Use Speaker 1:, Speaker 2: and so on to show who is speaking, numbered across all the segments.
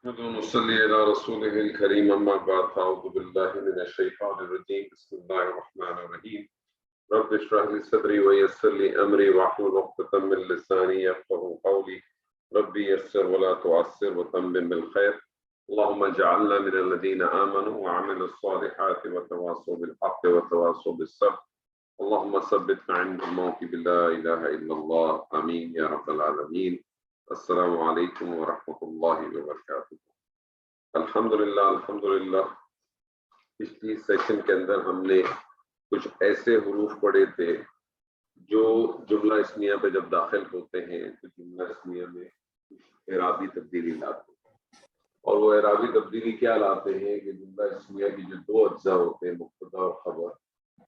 Speaker 1: نصلي على رسوله الكريم أما بعد فأعوذ بالله من الشيطان الرجيم بسم الله الرحمن الرحيم رب اشرح لي صدري ويسر لي أمري واحلل عقدة من لساني يفقهوا قولي ربي يسر ولا تعسر وتمم بالخير اللهم اجعلنا من الذين آمنوا وعملوا الصالحات وتواصوا بالحق وتواصوا بالصبر اللهم ثبتنا عند الموت بلا إله إلا الله آمين يا رب العالمين السلام علیکم ورحمۃ اللہ وبرکاتہ۔ الحمدللہ پچھلی سیشن کے اندر ہم نے کچھ ایسے حروف پڑھے تھے جو جملہ اسمیہ پہ جب داخل ہوتے ہیں تو جملہ اسمیہ میں اعرابی تبدیلی لاتے ہیں، اور وہ اعرابی تبدیلی کیا لاتے ہیں کہ جملہ اسمیہ کی جو دو اجزاء ہوتے ہیں مبتدا اور خبر،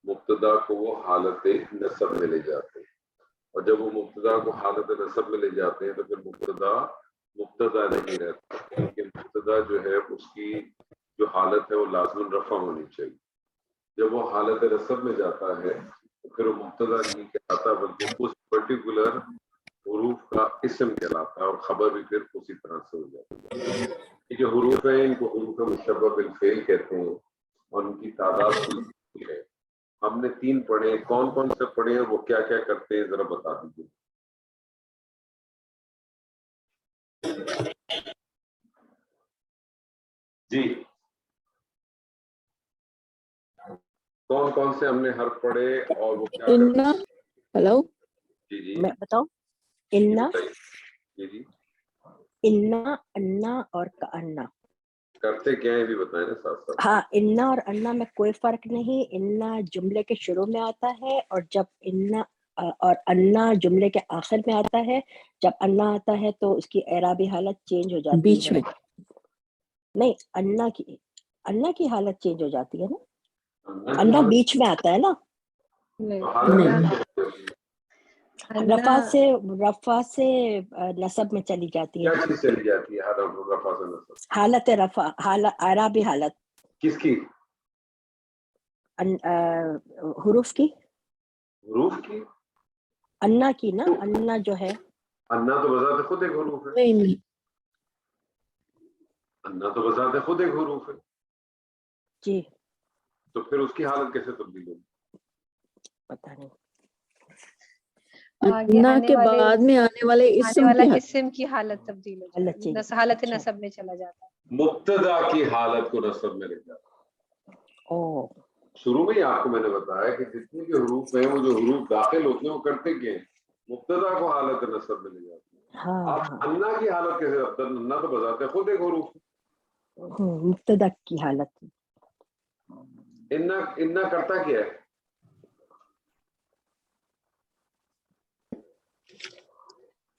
Speaker 1: مبتدا کو وہ حالت نصب میں لے جاتے ہیں، اور جب وہ مبتدا کو حالت نصب میں لے جاتے ہیں تو پھر مبتدا نہیں رہتا، کیونکہ مبتدا جو ہے اس کی جو حالت ہے وہ لازم رفع ہونی چاہیے۔ جب وہ حالت نصب میں جاتا ہے تو پھر وہ مبتدا نہیں کہلاتا بلکہ اس پرٹیکولر حروف کا اسم کہلاتا ہے، اور خبر بھی پھر اسی طرح سے ہو جاتی ہے۔ یہ جو حروف ہیں ان کو حروف مشبہ بالفعل کہتے ہیں، اور ان کی تعداد ہے۔ ہم نے 3 پڑھے، کون کون سے پڑھے ہیں، وہ کیا کیا کرتے ہیں ذرا بتا دیجیے۔ جی کون کون سے ہم نے حرف پڑھے اور وہ کیا کرتے ہیں؟
Speaker 2: ہلو
Speaker 1: جی
Speaker 2: میں بتاؤں، انا
Speaker 1: جی
Speaker 2: انا انا اور کانا
Speaker 1: کرتے کیا ہیں بھی بتائیں نا ساتھ ساتھ۔
Speaker 2: ہاں، انا اور انا میں کوئی فرق نہیں، انا جملے کے شروع میں آتا ہے، اور جب انا اور انا جملے کے آخر میں آتا ہے، جب انا آتا ہے تو اس کی اعرابی حالت چینج ہو جاتی ہے
Speaker 3: بیچ میں
Speaker 2: نہیں، انا کی حالت چینج ہو جاتی ہے نا، انا بیچ میں آتا ہے نا، رفع سے نصب میں چلی جاتی ہے،
Speaker 1: کیا چیز چلی جاتی ہے رفع سے نصب؟
Speaker 2: حالت رفع، اعرابی حالت
Speaker 1: کس کی؟
Speaker 2: حروف کی،
Speaker 1: حروف کی؟
Speaker 2: انا کی نا، انا جو ہے
Speaker 1: انا تو بذات خود ایک حروف ہے،
Speaker 3: نہیں
Speaker 1: انا تو بذات خود ایک حروف ہے،
Speaker 2: جی
Speaker 1: تو پھر اس کی حالت کیسے تبدیل ہوگی؟
Speaker 2: پتہ نہیں،
Speaker 3: انا کے بعد میں آنے والے اسم
Speaker 4: کی حالت تبدیل ہو
Speaker 2: حالت
Speaker 4: جاتی ہے،
Speaker 2: چینج،
Speaker 4: حالت
Speaker 2: اچھا،
Speaker 4: نصب میں چلا جاتا ہے۔
Speaker 1: مبتدا کی حالت کو نصب میں لے جاتا ہے۔
Speaker 2: او
Speaker 1: شروع میں ہی آپ کو میں نے بتایا کہ جتنے بھی حروف ہیں وہ جو حروف داخل ہوتے ہیں وہ کرتے کیا ہیں؟ مبتدا کو حالت نصب میں لے جاتے ہیں۔
Speaker 2: ہاں
Speaker 1: آپ انا کی حالت کیسے؟ انا تو بذات خود ایک حروف ہے،
Speaker 2: مبتدا کی حالت،
Speaker 1: انا کرتا کیا ہے؟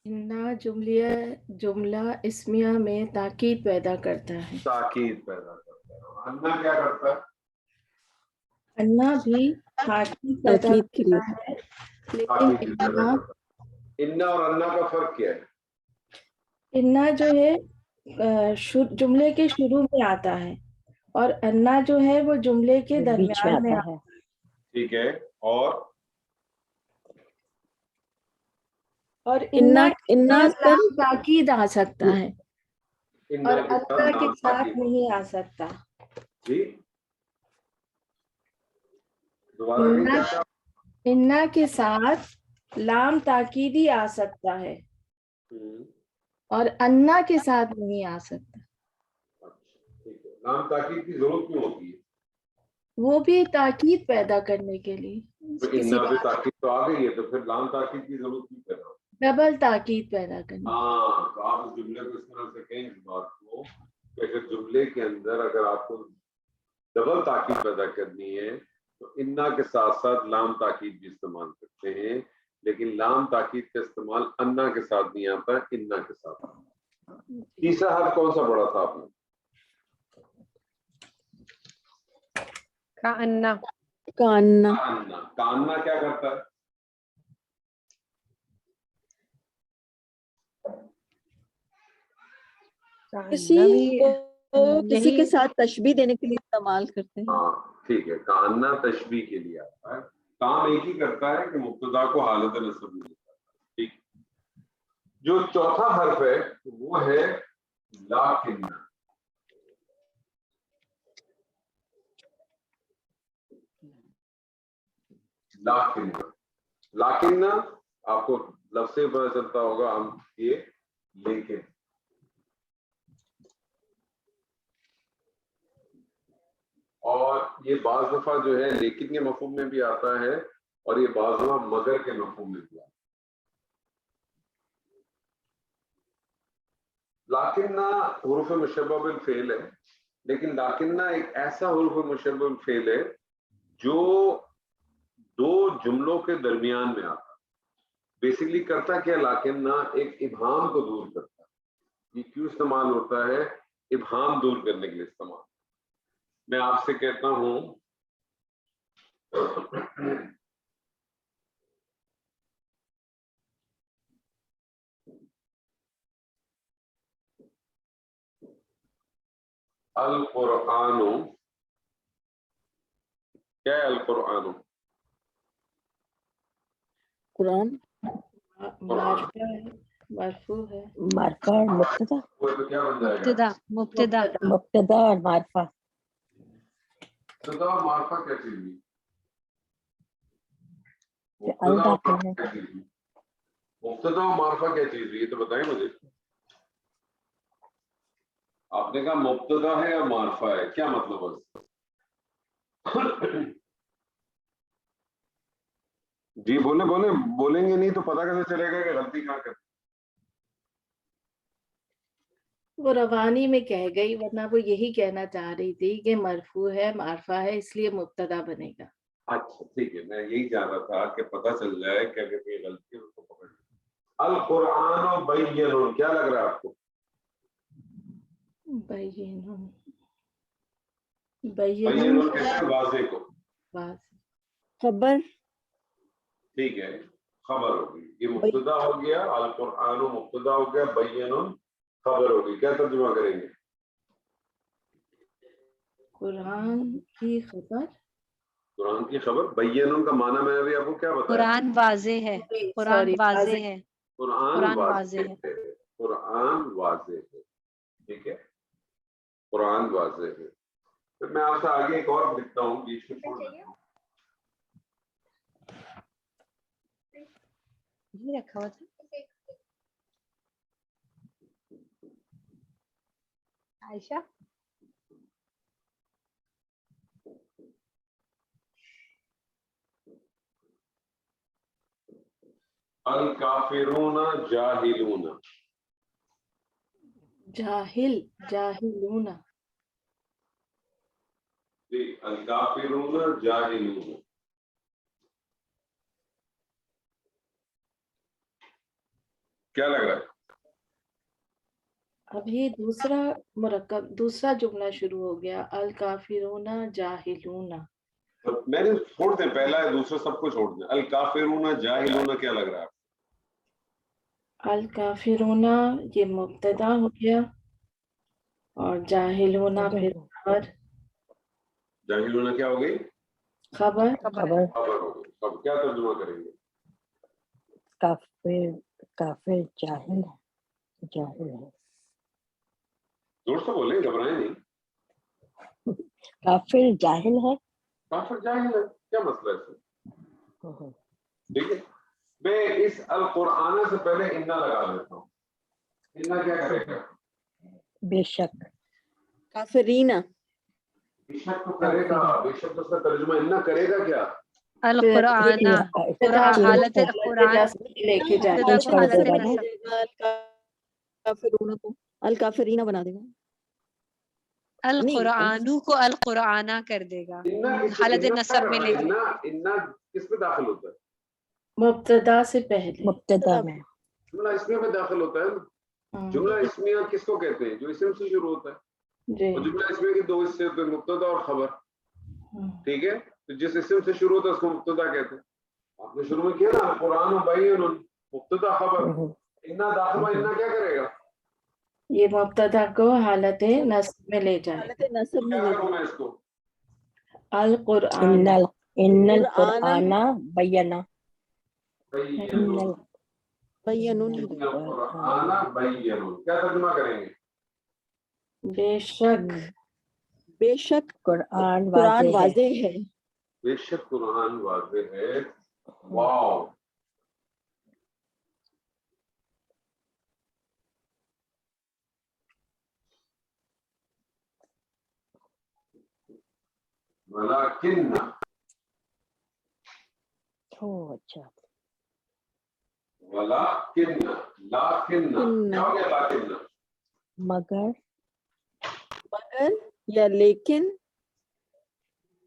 Speaker 3: انا جملہ اسمیہ میں تاکید پیدا کرتا ہے،
Speaker 1: تاکید پیدا کرتا ہے۔ انا کیا کرتا ہے؟
Speaker 3: انا بھی تاکید پیدا کرتا ہے، لیکن
Speaker 1: انا اور انا کا فرق کیا ہے؟
Speaker 3: انا جو ہے جملے کے شروع میں آتا ہے، اور انا جو ہے وہ جملے کے
Speaker 2: بیچ میں
Speaker 3: درمیان میں
Speaker 2: آتا ہے،
Speaker 1: ٹھیک ہے، اور
Speaker 3: انا تاکید آ سکتا ہے اور انا کے ساتھ نہیں آ سکتا۔
Speaker 1: جی دوبارہ
Speaker 3: انا کے ساتھ لام تاکیدی آ سکتا ہے اور انا کے ساتھ نہیں آ سکتا۔
Speaker 1: لام تاکید کی ضرورت کیوں ہوتی ہے؟
Speaker 3: وہ بھی تاکید پیدا کرنے کے لیے،
Speaker 1: انا بھی تاکید تو آ گئی ہے، تو پھر لام تاکید کی ضرورت کیوں پیدا ہوتی ہے؟
Speaker 3: ڈبل تاکید پیدا کرنے۔
Speaker 1: ہاں، تو آپ اس جملے کو اس طرح سے کہیں اس بات کو کہ اگر جملے کے اندر اگر آپ کو ڈبل تاکید پیدا کرنی ہے تو انا کے ساتھ ساتھ لام تاکید بھی استعمال کرتے ہیں، لیکن لام تاکید کا استعمال انا کے ساتھ نہیں آتا ہے، انا کے ساتھ آتا ہے۔ تیسرا حرف کون سا پڑھا تھا آپ نے؟
Speaker 4: کانا
Speaker 1: کانا کیا کرتا ہے؟
Speaker 3: کسی کے ساتھ تشبیہ دینے کے لیے استعمال کرتے ہیں۔
Speaker 1: ہاں ٹھیک ہے، کانا تشبیہ کے لیے آتا ہے، کام ایک ہی کرتا ہے کہ مبتدا کو حالت نصب میں لیتا ہے۔ ٹھیک، جو چوتھا حرف ہے وہ ہے لاکنہ۔ लाकिन्ना, लाकिन्ना आपको लफ्ज़ से पता चलता होगा हम ये लेकिन, और ये बाज़ दफा जो है लेकिन के मफ़हूम में भी आता है और ये बाज़ दफा मगर के मफ़हूम में भी आता है। लाकिन्ना हुरूफ मुशब्बह बिल फ़ेल है, लेकिन लाकिन्ना एक ऐसा हुरूफ मुशब्बह बिल फ़ेल है जो दो जुमलों के दरमियान में आता है। बेसिकली करता क्या लाकिन्ना, एक इबहाम को दूर करता है। ये क्यों इस्तेमाल होता है? इबहाम दूर करने के लिए इस्तेमाल। मैं आपसे कहता हूं अल कुरानो, क्या है अल कुरानो?
Speaker 2: कुरान
Speaker 3: मार्फा है, मरफू है,
Speaker 2: मार्फा और मुब्तदा,
Speaker 1: वो तो क्या बन जाएगा?
Speaker 4: मुब्तदा मुब्तदा
Speaker 2: मुब्तदा और मार्फा।
Speaker 1: मुब्तदा और मार्फा क्या चीज है?
Speaker 2: ये अल
Speaker 1: मुब्तदा और
Speaker 2: दाखिल
Speaker 1: मार्फा
Speaker 2: है।
Speaker 1: क्या चीज है? मुब्तदा और मार्फा क्या चीज है? ये तो बताएं मुझे। आपने कहा मुब्तदा है या मार्फा है, क्या मतलब है इसका? जी बोले बोले, बोलेंगे नहीं तो पता कैसे चलेगा कि गलती कहाँ कर?
Speaker 3: वो रवानी में कह गई, वरना वो यही कहना चाह रही थी कि मरफू है, मार्फा है, इसलिए मुब्तदा बनेगा।
Speaker 1: अच्छा ठीक है, मैं यही चाह रहा था कि पता चल जाए कि अगर कोई गलती है उसको पकड़ लो। अल कुरान बय्यिनुन, क्या लग रहा है आपको?
Speaker 3: बय्यिनुन,
Speaker 1: बय्यिनुन
Speaker 3: बय्यिनुन
Speaker 1: किससे? वाज़े को।
Speaker 3: बात।
Speaker 2: खबर
Speaker 1: ठीक है, खबर होगी। ये मुब्तदा हो गया, अल कुरान मुब्तदा हो गया, बय्यिनुन खबर होगी। क्या तर्जुमा करेंगे?
Speaker 3: कुरान की खबर,
Speaker 1: कुरान की खबर। बय्यिनुन का माना मैंने अभी आपको क्या बताया?
Speaker 4: कुरान वाज़े है, कुरान
Speaker 3: सॉरी,
Speaker 4: वाज़े है,
Speaker 1: कुरान
Speaker 4: कुरान
Speaker 1: वाज़े
Speaker 4: वाज़े है।
Speaker 1: है, कुरान वाज़े है। ठीक है, कुरान वाज़े है। फिर मैं आपसे आगे एक और लिखता हूँ, बीच में छोड़ देता हूँ।
Speaker 4: ये रखा हुआ था आयशा।
Speaker 1: अल काफिरूना जाहिलूना,
Speaker 3: जाहिल, जाहिलूना,
Speaker 1: जी अल काफिरूना जाहिलूना। क्या लग रहा है?
Speaker 3: अभी दूसरा मुरक्कब, दूसरा जुमला शुरू हो गया, अल काफिरूना जाहिलूना।
Speaker 1: तो मैंने छोड़ दें, पहला है दूसरा सबको छोड़ दें। अल काफिरूना जाहिलूना क्या लग रहा है?
Speaker 3: अल काफिरूना ये मुब्तदा हो गया और जाहिलूना फिर खबर,
Speaker 1: जाहिलूना क्या हो गई?
Speaker 3: खबर।
Speaker 2: खबर
Speaker 1: खबर हो गई। अब क्या तर्जुमा करेंगे?
Speaker 2: काफिर, काफिर जाहिल है, जाहिल है।
Speaker 1: जोर से बोले, घबराए नहीं।
Speaker 2: काफिर जाहिल है।
Speaker 1: काफिर जाहिल है, क्या मसला है इसमें? ठीक है, मैं इस अल कुरान से पहले इन्ना लगा देता हूँ। इन्ना क्या करेगा?
Speaker 2: बेशक,
Speaker 5: काफिरीना,
Speaker 1: बेशक तो करेगा, बेशक तो उसका तर्जुमा इन्ना करेगा क्या?
Speaker 4: अल कुराना, कुरान हालत कुरान
Speaker 3: लेके जाए,
Speaker 4: मुब्तदा को हालत
Speaker 2: देगा ना।
Speaker 4: नसब,
Speaker 5: काफिरूना को अल काफिरीना बना देगा।
Speaker 4: अल
Speaker 5: नहीं,
Speaker 4: कुरानू को अल कुराना कर देगा,
Speaker 1: इन्ना
Speaker 4: हालत
Speaker 1: इन्ना
Speaker 4: नसब में लेके।
Speaker 1: इन्ना इन्ना किस पे दाखिल होता है?
Speaker 3: मुब्तदा से पहले।
Speaker 2: मुब्तदा में।
Speaker 1: जुमला इस्मिया में दाखिल होता है ना। जुमला इस्मिया किसको कहते हैं? जो इस्म से शुरू होता है।
Speaker 3: जी,
Speaker 1: और जुमला इस्मिया के दो हिस्से होते हैं, मुब्तदा और खबर। ठीक है, तो जिस इस्म से शुरू होता है उसको मुब्तदा कहते हैं। आपने शुरू में किया ना, कुरान बय्यिनुन, मुब्तदा खबर। इन्ना दाखिल में इन्ना क्या करेगा?
Speaker 3: ये मुब्तदा को हालत नस्ब में ले जाए।
Speaker 5: हालत नसब में
Speaker 1: क्या
Speaker 5: ले
Speaker 1: करूँ मैं इसको?
Speaker 3: अल कुरान,
Speaker 2: इन्नल इन्नल
Speaker 5: कुरानन
Speaker 2: कुराना बय्यना,
Speaker 1: बय्यिनुन,
Speaker 2: इन्नल
Speaker 5: बय्यनुन
Speaker 1: इन्नल कुरान बय्यिनुन। क्या तर्जुमा करेंगे?
Speaker 3: बेशक,
Speaker 5: बेशक
Speaker 2: कुरान
Speaker 5: कुरान
Speaker 2: वाज़े है।
Speaker 5: वाज़े है।
Speaker 1: बेशक कुरान वाज़ेह है। वाओ, वलाकिन्ना,
Speaker 2: ओह अच्छा,
Speaker 1: वलाकिन्ना, लाकिन्ना, क्या हो गया लाकिन्ना?
Speaker 2: मगर
Speaker 5: मगर या लेकिन,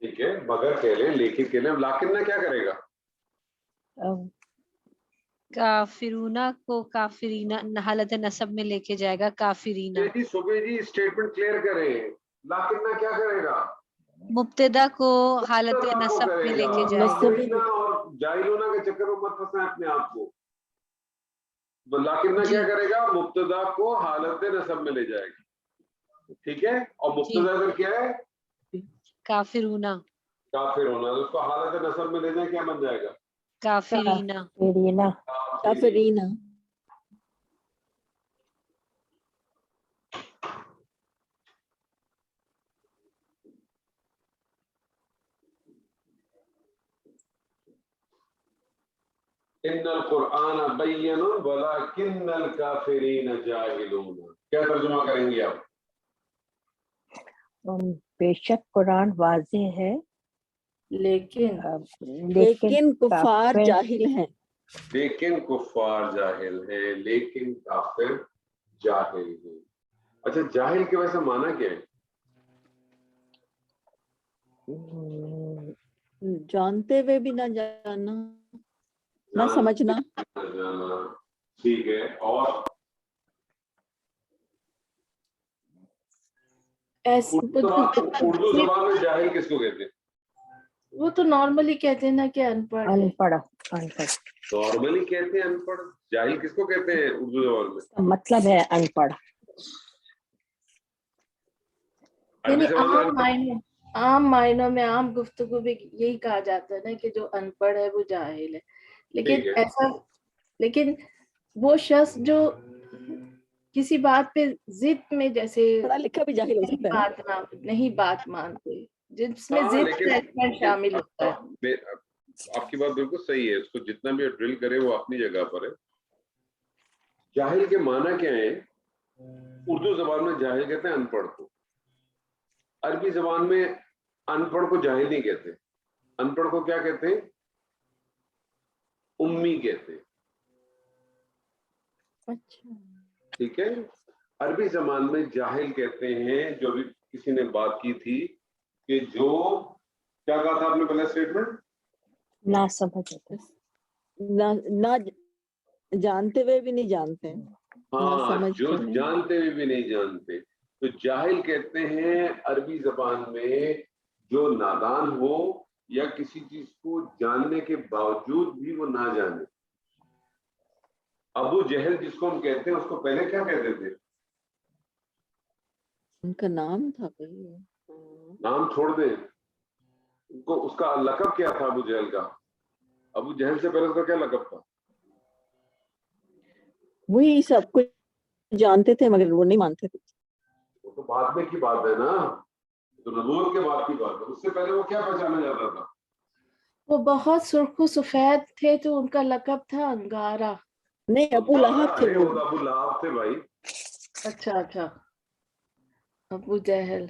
Speaker 1: ठीक है, मगर कह ले, लेकिन कह ले, लाकिन्ना क्या करेगा?
Speaker 4: काफिरूना को काफिरीना हालत नसब में लेके जाएगा, काफिरीना।
Speaker 1: जी सुबह जी स्टेटमेंट क्लियर करें, लाकिन्ना क्या करेगा?
Speaker 4: मुब्तदा को हालत
Speaker 1: मुब्तदा को
Speaker 4: नसब में
Speaker 1: करेगा।
Speaker 4: लेके
Speaker 5: नसब
Speaker 4: जाएगा।
Speaker 5: में
Speaker 1: काफिरीना और जाहिलूना के चक्कर में मत फंसाएं अपने आप को। लाकिन्ना
Speaker 4: जी।
Speaker 1: क्या करेगा? मुब्तदा को हालत नसब में ले जाएगा, ठीक है। और मुब्तदा अगर क्या है?
Speaker 4: काफिरूना,
Speaker 1: काफिर होना, तो उसको हालत नसब में ले जाए, क्या बन जाएगा?
Speaker 4: काफिरीना।
Speaker 2: काफिरीना,
Speaker 5: काफिरीना।
Speaker 1: इन्नल कुरआन बय्यनुन वलाकिन्नल काफिरीन जाहिलून। क्या तर्जुमा करेंगे आप?
Speaker 2: बेशक कुरान वाज़ेह है,
Speaker 3: लेकिन
Speaker 5: लेकिन कुफार
Speaker 2: काफिर
Speaker 5: जाहिल हैं।
Speaker 1: लेकिन कुफार जाहिल है, लेकिन काफिर जाहिल है। अच्छा, जाहिल के वैसे माना क्या है?
Speaker 5: जानते हुए भी ना जानना, ना समझना।
Speaker 1: ठीक है, और उर्दू जबान में जाहिल किसको कहते हैं?
Speaker 3: वो तो नॉर्मली कहते हैं ना कि अनपढ़ है।
Speaker 2: अनपढ़, अनपढ़
Speaker 1: नॉर्मली कहते हैं अनपढ़। जाहिल किसको कहते हैं उर्दू जबान में?
Speaker 2: इसका मतलब है अनपढ़।
Speaker 3: यानी
Speaker 1: अरबी
Speaker 3: आम मायनों में, आम गुफ्तगू में यही कहा जाता है ना कि जो अनपढ़ है वो जाहिल है। लेकिन
Speaker 1: ठीक है।
Speaker 3: ऐसा, लेकिन वो शख्स जो किसी बात पे जिद में, जैसे
Speaker 5: पढ़ा लिखा भी जाहिल हो सकता है।
Speaker 3: नहीं बात मानते, जिसमें
Speaker 1: हाँ,
Speaker 3: जिद
Speaker 1: लेकिन
Speaker 3: एलिमेंट शामिल होता है।
Speaker 1: आपकी बात बिल्कुल सही है, उसको जितना भी ड्रिल करे वो अपनी जगह पर है। जाहिल के माना क्या है? उर्दू जबान में जाहिल कहते हैं अनपढ़ को। अरबी जबान में अनपढ़ को जाहिल नहीं कहते, अनपढ़ को क्या कहते हैं? उम्मी कहते हैं।
Speaker 5: अच्छा,
Speaker 1: ठीक है। अरबी जबान में जाहिल कहते हैं, जो भी किसी ने बात की थी कि जो, क्या कहा था आपने पहले स्टेटमेंट?
Speaker 2: ना समझ होता,
Speaker 5: ना जानते हुए भी नहीं जानते, ना
Speaker 1: हाँ,
Speaker 5: समझ
Speaker 1: जो जानते हुए भी नहीं जानते। तो जाहिल कहते हैं अरबी जबान में जो नादान हो या किसी चीज को जानने के बावजूद भी वो ना जाने। अबू जहल जिसको हम कहते हैं, उसको पहले क्या कहते थे?
Speaker 5: उनका नाम था कोई।
Speaker 1: नाम छोड़ दे, उनको उसका लकब क्या था अबू जहल का? अबू जहल से पहले उसका क्या लकब था?
Speaker 5: वही सब कुछ जानते थे मगर वो नहीं मानते थे।
Speaker 1: वो तो बाद में की बात है ना, तो नबूवत के बाद की बात है। उससे पहले वो क्या पहचाना जाता था?
Speaker 3: वो बहुत सुर्खो सफेद थे तो उनका लकब था अंगारा।
Speaker 5: नहीं, अबू लहब थे
Speaker 1: अरे
Speaker 5: वो।
Speaker 1: वो अबू लहब थे भाई।
Speaker 3: अच्छा अच्छा, अबू जहल।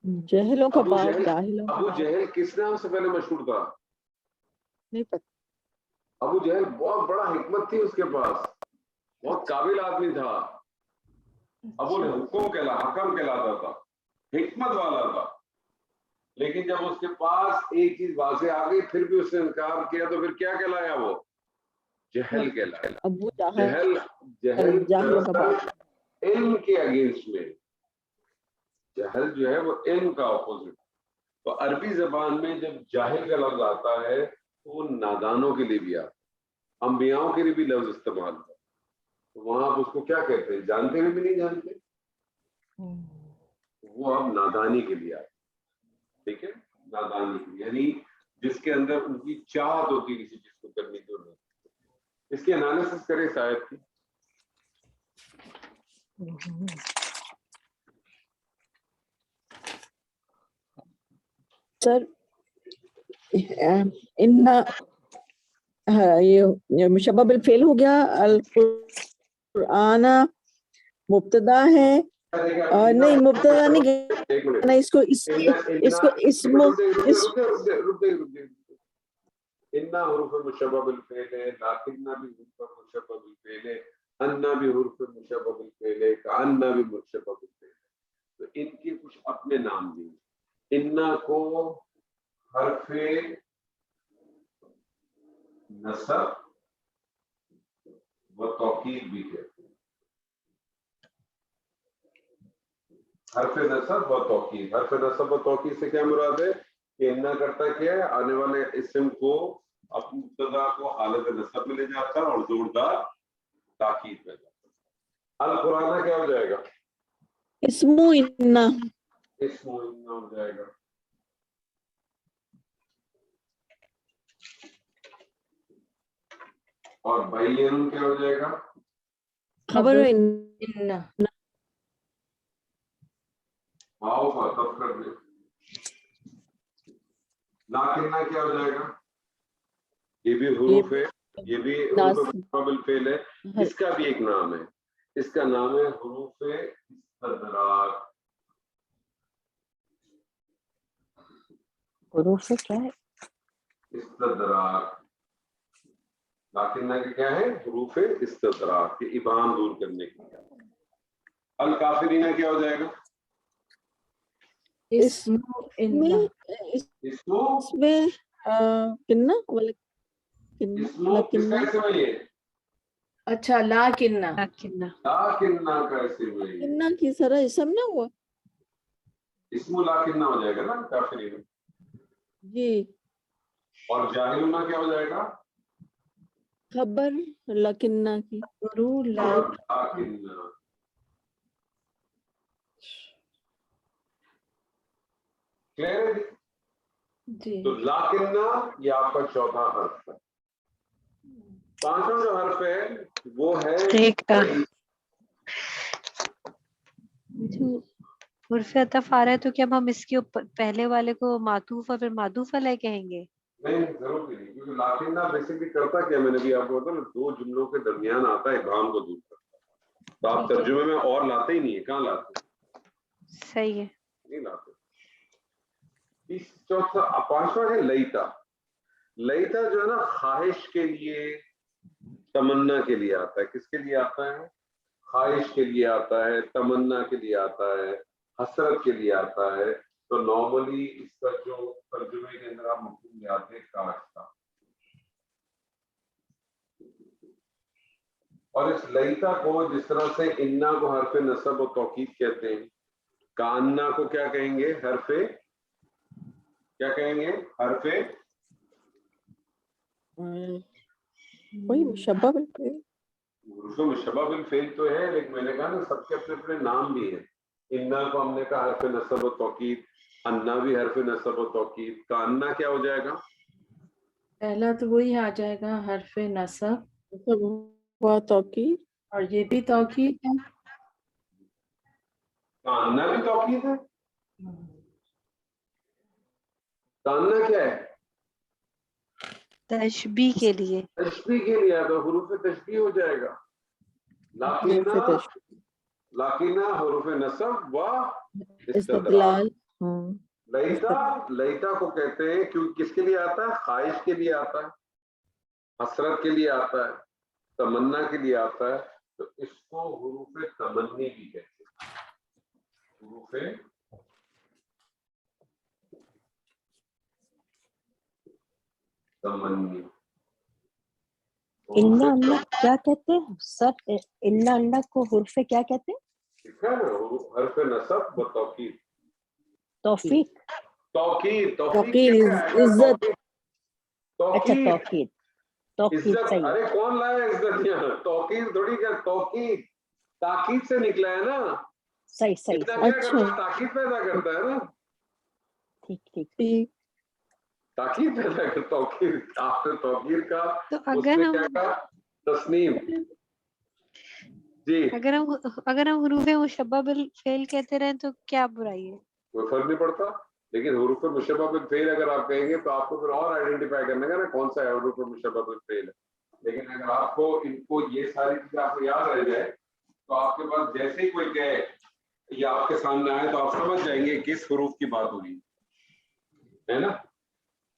Speaker 5: जहलों का
Speaker 1: अबू
Speaker 5: बाप,
Speaker 1: जहल,
Speaker 5: जाहिलों का
Speaker 1: अबू
Speaker 5: बाप।
Speaker 1: जहल किस नाम से पहले मशहूर था?
Speaker 5: नहीं पता।
Speaker 1: अबू जहल बहुत बड़ा हिकमत थी उसके पास, बहुत काबिल आदमी था। अबू हुकुम कहलाता था, हिकमत वाला था। लेकिन जब उसके पास एक चीज वाज़ेह आ गई फिर भी उसने इनकार किया, तो फिर क्या कहलाया वो? जहल कहलाया।
Speaker 5: अबू
Speaker 1: जहल, जहल
Speaker 5: जाहिलों का बाप।
Speaker 1: दरअसल इल्म के अगेंस्ट में। जहल जो है वो इल्म का ऑपोजिट। तो अरबी जबान में जब जाहिल का लफ्ज आता है तो वो नादानों के लिए भी आता है, अंबियाओं के लिए भी लफ्ज इस्तेमाल होता है। तो वहां आप उसको क्या कहते हैं? जानते हुए भी नहीं जानते, वो अब नादानी के लिए आए। ठीक है, नादानी के लिए, यानी जिसके अंदर उनकी चाहत होती है किसी चीज को करने की जरूरत। इसकी एनालिसिस करें शायद की।
Speaker 5: सर इन्ना ये मुशब्बह बिल फेल हो गया, अल कुरान मुब्तदा है और नहीं मुब्तदा नहीं कहना, इसको इसको
Speaker 1: इन्ना हुरूफ मुशब्बह बिल फेल है, लाकिन्ना भी हुरूफ मुशब्बह बिल फेल है, अन्ना भी हुरूफ मुशब्बह बिल फेल है, कान्ना भी मुशब्बह बिल फेल है। तो इनके कुछ अपने नाम भी हैं। इन्ना को हरफे नसब व तौकीद भी कहते हैं। हरफे नसब व तौकीद, हरफे नसब व तौकीद से क्या मुराद है कि इन्ना करता क्या है, आने वाले इस्म को अपनी मुब्तदा को हालत नसब में ले जाता है और जोरदार ताकीद में जाता है। अल कुराना क्या हो जाएगा,
Speaker 5: इस्मु इन्ना
Speaker 1: हो जाएगा। और बैयन क्या हो जाएगा,
Speaker 5: खबर
Speaker 3: इन्ना।
Speaker 1: वाव को अतफ कर दे। लाकिन्ना क्या हो जाएगा, ये भी हुरूफ है, ये भी हुरूफ मुशब्बह फेल है। इसका भी एक नाम है, इसका नाम है हुरूफ इस्तदराक।
Speaker 2: हुरूफ क्या है,
Speaker 1: इस्तदराक। लाकिन्ना के क्या है, हुरूफ इस्तदराक के इबाम दूर करने के लिए। अल काफिरीना क्या हो जाएगा,
Speaker 3: इस्मु इन्ना।
Speaker 5: इसमें किन्ना वाला
Speaker 1: इसमो किसका इस्म है ये,
Speaker 3: अच्छा लाकिन्ना।
Speaker 4: लाकिन्ना
Speaker 1: लाकिन्ना का इस्म है ये।
Speaker 5: किन्ना की सारा इसम ना हुआ
Speaker 1: इस्मु लाकिन्ना हो जाएगा ना काफिरीना।
Speaker 5: जी,
Speaker 1: और जाहिलुना क्या हो जाएगा,
Speaker 5: खबर लकिन्ना की
Speaker 1: लाकिन्ना। क्लियर है
Speaker 3: जी।
Speaker 1: तो लाकिन्ना ये आपका चौथा हर्फ है। पांचवा जो हर्फ है वो है
Speaker 4: जो उर्फ़ अतफ़ आ रहा है, तो क्या हम इसके ऊपर पहले वाले को मातूफ और फिर मातूफ अलैह कहेंगे?
Speaker 1: नहीं, जरूर नहीं, क्योंकि लाकिन्ना बेसिकली करता क्या, मैंने भी आपको बताया, दो जुमलों के दरमियान आता है, इबहाम को दूर करता है। तो आप तर्जुमे में और लाते ही नहीं है, कहाँ लाते?
Speaker 4: सही है,
Speaker 1: नहीं लाते। चौथा पांचवा है लईता। लईता जो है ना, ख्वाहिश के लिए, तमन्ना के लिए आता है। किसके लिए आता है, ख्वाहिश के लिए आता है, तमन्ना के लिए आता है, हसरत के लिए आता है। तो नॉर्मली इसका जो तर्जुमे के अंदर आप मफहूम ले आते हैं काश का। और इस लईता को जिस तरह से इन्ना को हरफे नसब और तौकीद कहते हैं, कान्ना को क्या कहेंगे, हरफे क्या कहेंगे, हरफे
Speaker 5: वही मुशब्बह बिल फेल।
Speaker 1: मुशब्बह बिल फेल तो है, लेकिन मैंने कहा ना सबके अपने अपने नाम भी हैं। इन्ना को हमने कहा हरफे नसब और तौकीद, अन्ना भी हरफे नसब और तौकीद। कान्ना क्या हो जाएगा,
Speaker 3: पहला तो वही आ जाएगा हरफे नसब,
Speaker 5: हुआ तौकीद,
Speaker 3: और ये भी तौकीद है।
Speaker 1: कान्ना भी तौकीद है। कान्ना क्या है,
Speaker 4: तशबीह के लिए,
Speaker 1: तशबीह के लिए, तो हुरूफ तशबीह हो जाएगा। लाकिन्ना, लाकिन्ना हुरूफ नसब व इस्तदलाल। लईता, लईता को कहते हैं क्योंकि किसके लिए आता है, ख्वाहिश के लिए आता है, हसरत के लिए आता है, तमन्ना के लिए आता है। तो इसको हुरूफ तमन्नी भी कहते हैं, हुरूफ तमन्नी।
Speaker 2: इन्ना अन्ना क्या कहते हैं सर, इन्ना अन्ना को हुर्फे क्या कहते हैं?
Speaker 1: ठीक है ना, हरफ नसब व तौकीद।
Speaker 2: तौफीक,
Speaker 1: तौकीद,
Speaker 5: तौकीद इज्जत।
Speaker 2: अच्छा तौकीद, तौकीद
Speaker 1: इज्जत।
Speaker 2: सही।
Speaker 1: अरे कौन लाया इज्जत यहाँ, तौकीद थोड़ी क्या, तौकीद ताकीद से निकला है ना।
Speaker 2: सही सही,
Speaker 1: इतना
Speaker 2: सही।
Speaker 1: क्या करता है, ताकीद पैदा करता है ना।
Speaker 2: ठीक ठीक
Speaker 5: ठीक,
Speaker 1: ताकीद पैदा करता, तौकीद, आपने तौकीद का
Speaker 4: तो
Speaker 1: उसने क्या कहा, तस्नीम। जी,
Speaker 4: अगर हम हुरूफ मुशब्बह बिल फेल कहते रहे तो क्या बुराई है?
Speaker 1: कोई फर्क नहीं पड़ता, لیکن حروف مشبہ بالفعل اگر آپ کہیں گے تو آپ کو پھر اور آئیڈینٹیفائی کرنے کا نا کون سا ہے حروف مشبہ بالفعل ہے. لیکن اگر آپ کو ان کو یہ ساری چیزیں آپ کو یاد رہ جائے تو آپ کے پاس جیسے ہی کوئی کہے یا آپ کے سامنے آئے تو آپ سمجھ جائیں گے کس حروف کی بات ہوگی, ہے نا.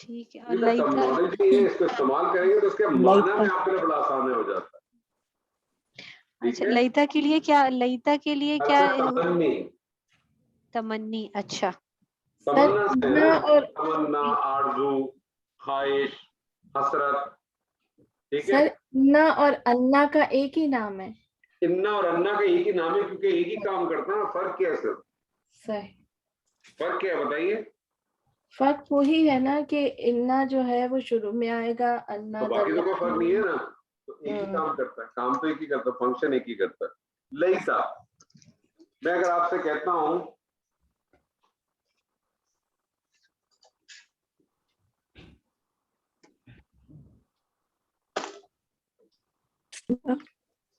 Speaker 4: ٹھیک ہے. اور لیتا
Speaker 1: ٹرمنالوجی ہے, اس کو استعمال کریں گے تو اس کے معنی میں آپ کے لیے بڑا آسان ہو جاتا ہے.
Speaker 4: اچھا لیتا کے لیے کیا, لیتا کے لیے کیا
Speaker 1: تمنی,
Speaker 4: تمنی. اچھا
Speaker 1: تمنا سے
Speaker 3: نہ اور
Speaker 1: تمنا, آرزو, خواہش, حسرت. ٹھیک ہے.
Speaker 3: سر نہ اور انا کا ایک ہی نام ہے.
Speaker 1: انا اور انا کا ایک ہی نام ہے کیونکہ ایک ہی کام کرتا ہے. فرق کیا ہے سر؟
Speaker 3: صحیح.
Speaker 1: فرق کیا ہے بتائیے.
Speaker 3: فرق وہی ہے نا کہ انا جو ہے وہ شروع میں آئے گا, انا
Speaker 1: تو باقی تو کوئی فرق نہیں ہے نا, تو ایک ہی
Speaker 3: ہاں.
Speaker 1: کام کرتا ہے, کام تو ایک ہی کرتا ہے, فنکشن ایک ہی کرتا ہے. لیتا, میں اگر آپ سے کہتا ہوں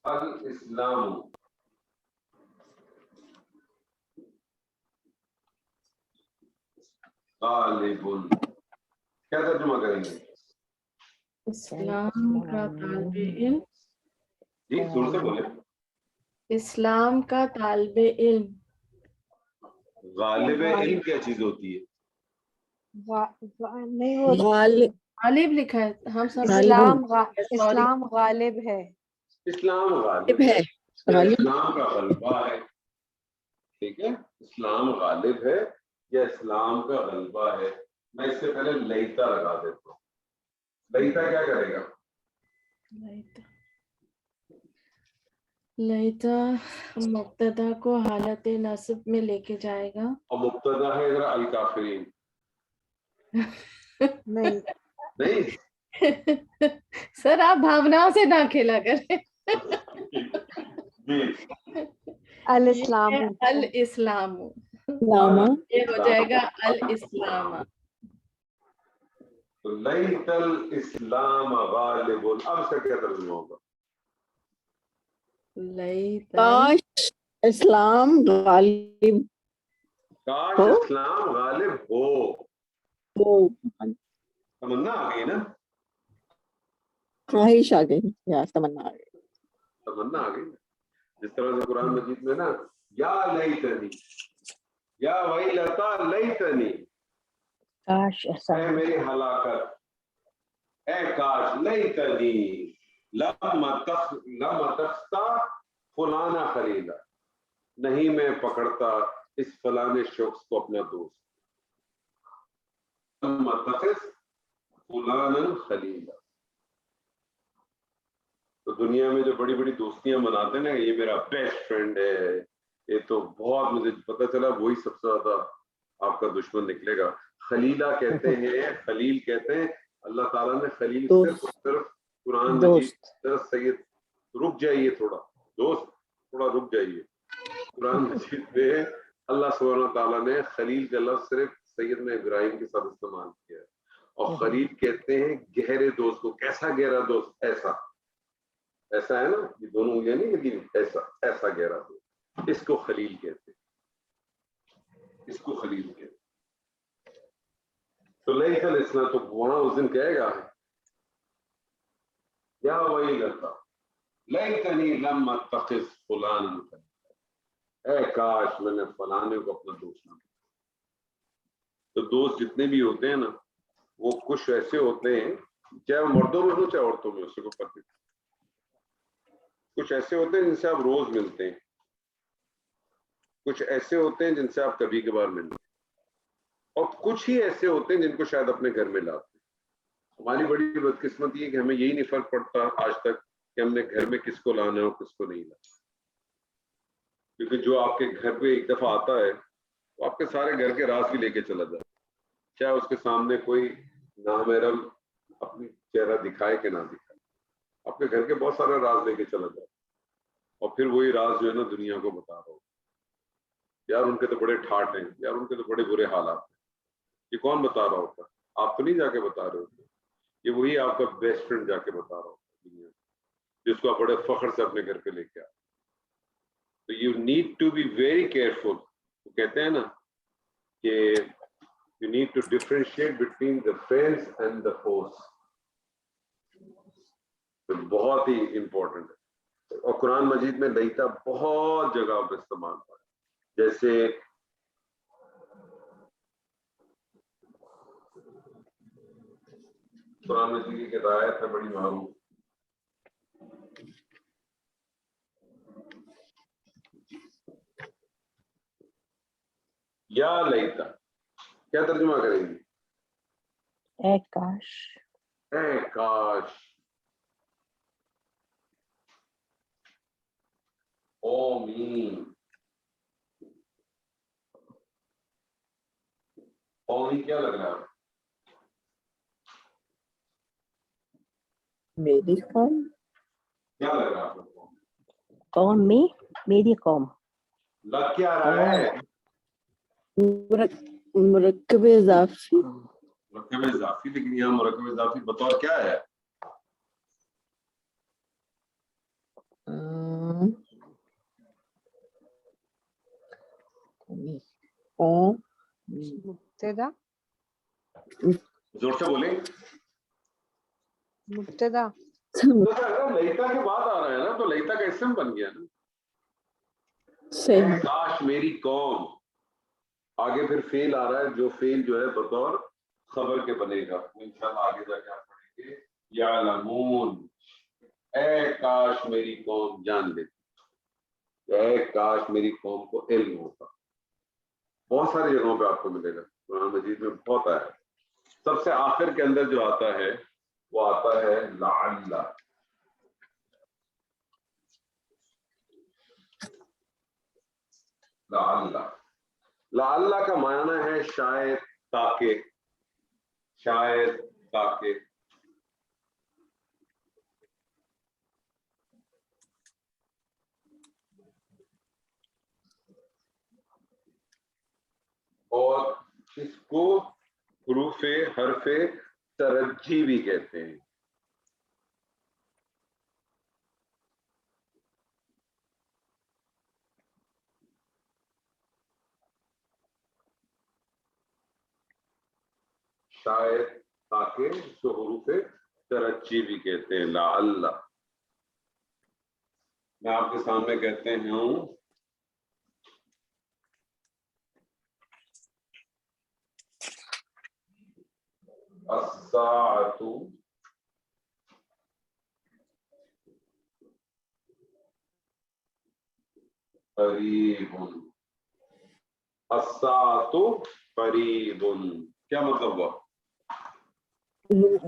Speaker 1: الاسلام غالب, کیا ترجمہ کریں گے؟
Speaker 3: اسلام کا طالب علم,
Speaker 1: جی زور سے بولے.
Speaker 3: اسلام کا طالب علم.
Speaker 1: غالب علم کیا چیز ہوتی ہے؟
Speaker 4: نہیں وہ
Speaker 5: غالب
Speaker 3: غالب لکھا ہے, ہم سب
Speaker 4: اسلام
Speaker 3: Sorry.
Speaker 4: اسلام غالب ہے.
Speaker 1: اسلام غالب
Speaker 5: ہے.
Speaker 1: یا
Speaker 5: غالب
Speaker 1: اسلام کا غلبہ ہے. ٹھیک ہے, اسلام غالب ہے یا اسلام کا غلبہ ہے. میں اس سے پہلے لیتا لگا دیتا ہوں. لیتا کیا کرے گا؟
Speaker 3: لیتا مبتدا کو حالت نصب میں لے کے جائے گا.
Speaker 1: اور مبتدا ہے ذرا الکافرین.
Speaker 4: نہیں
Speaker 1: نہیں
Speaker 3: سر آپ بھاوناؤں سے نہ کھیلا کریں.
Speaker 1: جی
Speaker 4: الاسلام.
Speaker 3: الاسلام,
Speaker 5: لاما
Speaker 3: یہ ہو جائے گا الاسلام.
Speaker 1: لیت الاسلام غالب, اب اس کا کیا ترجمہ ہوگا؟
Speaker 3: لیتا
Speaker 5: کاش اسلام غالب
Speaker 1: کاش
Speaker 5: ہو.
Speaker 1: اسلام غالب ہو.
Speaker 5: وہ
Speaker 1: تمنا آ گئی نا,
Speaker 5: خواہش آ گئی یا تمنا آ گئی.
Speaker 1: تمنا آ گئی. جس طرح سے قرآن مجید میں نا یا لیتنی, یا ویلتا لیتنی,
Speaker 2: کاش ایسا
Speaker 1: اے میری ہلاکت, اے کاش, لیتنی لم تختا فلانا خلیلا, نہیں میں پکڑتا اس فلانے شخص کو اپنا دوست. لم تخص فلانا خلیلا. تو دنیا میں جو بڑی بڑی دوستیاں بناتے ہیں نا, یہ میرا بیسٹ فرینڈ ہے, یہ تو بہت مجھے پتا چلا وہی سب سے زیادہ آپ کا دشمن نکلے گا. خلیلہ کہتے ہیں, خلیل کہتے ہیں. اللہ تعالیٰ نے خلیل صرف قرآن مجید, صرف سید رک جائیے تھوڑا دوست, تھوڑا رک جائیے. قرآن مجید میں اللہ سبحانہ تعالیٰ نے خلیل کا لفظ صرف سیدنا ابراہیم کے ساتھ استعمال کیا ہے. اور خلیل کہتے ہیں گہرے دوست کو. کیسا گہرا دوست؟ ایسا, ایسا ہے نا, یہ دونوں انگلیاں نہیں لگی, ایسا, ایسا گہرا دوست, اس کو خلیل کہتے ہیں, اس کو خلیل کہتے ہیں. تو لیت الاسلام, تو وہاں اس دن کہے گا یا ویلتا لیتنی لم اتخذ فلانا خلیلا, اے کاش میں نے فلانے کو اپنا دوست نہ. تو دوست جتنے بھی ہوتے ہیں نا, وہ کچھ ایسے ہوتے ہیں, چاہے وہ مردوں میں ہو چاہے عورتوں میں, اس سے کوئی فرق نہیں. کچھ ایسے ہوتے ہیں جن سے آپ روز ملتے ہیں, کچھ ایسے ہوتے ہیں جن سے آپ کبھی کبھار ملتے ہیں, اور کچھ ہی ایسے ہوتے ہیں جن کو شاید اپنے گھر میں لاتے ہیں. ہماری بڑی بدقسمتی ہے کہ ہمیں یہی نہیں فرق پڑتا آج تک کہ ہم نے گھر میں کس کو لانا ہے اور کس کو نہیں لانا. کیونکہ جو آپ کے گھر پہ ایک دفعہ آتا ہے وہ آپ کے سارے گھر کے راز بھی لے کے چلا جاتا ہے, چاہے اس کے سامنے کوئی نامحرم اپنی چہرہ دکھائے کہ نہ دکھائے, آپ کے گھر کے بہت سارے راز لے کے چلا جاتا ہے. اور پھر وہی راز جو ہے نا دنیا کو بتا رہا ہوں, یار ان کے تو بڑے ٹھاٹ ہیں, یار ان کے تو بڑے برے حالات ہیں. یہ کون بتا رہا ہوتا؟ آپ تو نہیں جا کے بتا رہے ہوتے, یہ وہی آپ کا بیسٹ فرینڈ جا کے بتا رہا ہوتا دنیا, جس کو آپ بڑے فخر سے اپنے گھر پہ لے کے آتے. تو you need to be very careful. وہ کہتے ہیں نا کہ You need to differentiate between the friends and the foes. तो बहुत ही important है। और कुरान मजीद में लईता बहुत जगह पे इस्तेमाल हुआ है, जैसे कुरान मजीद की आयत है बड़ी मारूफ, या लईता, क्या तर्जुमा करेंगे?
Speaker 2: ए काश,
Speaker 1: ए काश, ओ मी, ओ मी क्या लग रहा है?
Speaker 5: मेरी कौम,
Speaker 1: क्या लग रहा है आपको?
Speaker 2: कौम में, मेरी कौम।
Speaker 1: लग क्या रहा है?
Speaker 5: मुरक्कब इजाफी,
Speaker 1: मुरक्कब इजाफी, लेकिन यहाँ मुरक्कब इजाफी बतौर क्या है?
Speaker 5: कौम,
Speaker 4: मुब्तदा,
Speaker 1: जोर से बोले।
Speaker 4: मुब्तदा,
Speaker 1: तो अगर लईता के बाद आ रहा है ना, तो लईता का इसम बन गया ना।
Speaker 5: सही,
Speaker 1: काश मेरी कौम, आगे फिर फेल आ रहा है, जो फेल जो है बतौर खबर के बनेगा, इंशाल्लाह आगे जाके आप पढ़ेंगे। यालमून, ए काश मेरी कौम जान लेती, ए काश मेरी कौम को इल्म होता। बहुत सारी जगहों पे आपको मिलेगा, कुरान मजीद में बहुत आया है। सबसे आखिर के अंदर जो आता है वो आता है लअल्ला। लअल्ला, लअल्ला का माना है शायद, ताकि, शायद, ताकि। और इसको हुरूफे हरफे तरज्जी भी कहते हैं। शायद, ताकि, इसको हुरूफे तरज्जी भी कहते हैं। लअल्ला, मैं आपके सामने कहते हूँ अस्साअतु करीबुन, अस्साअतु करीबुन, क्या मतलब हुआ?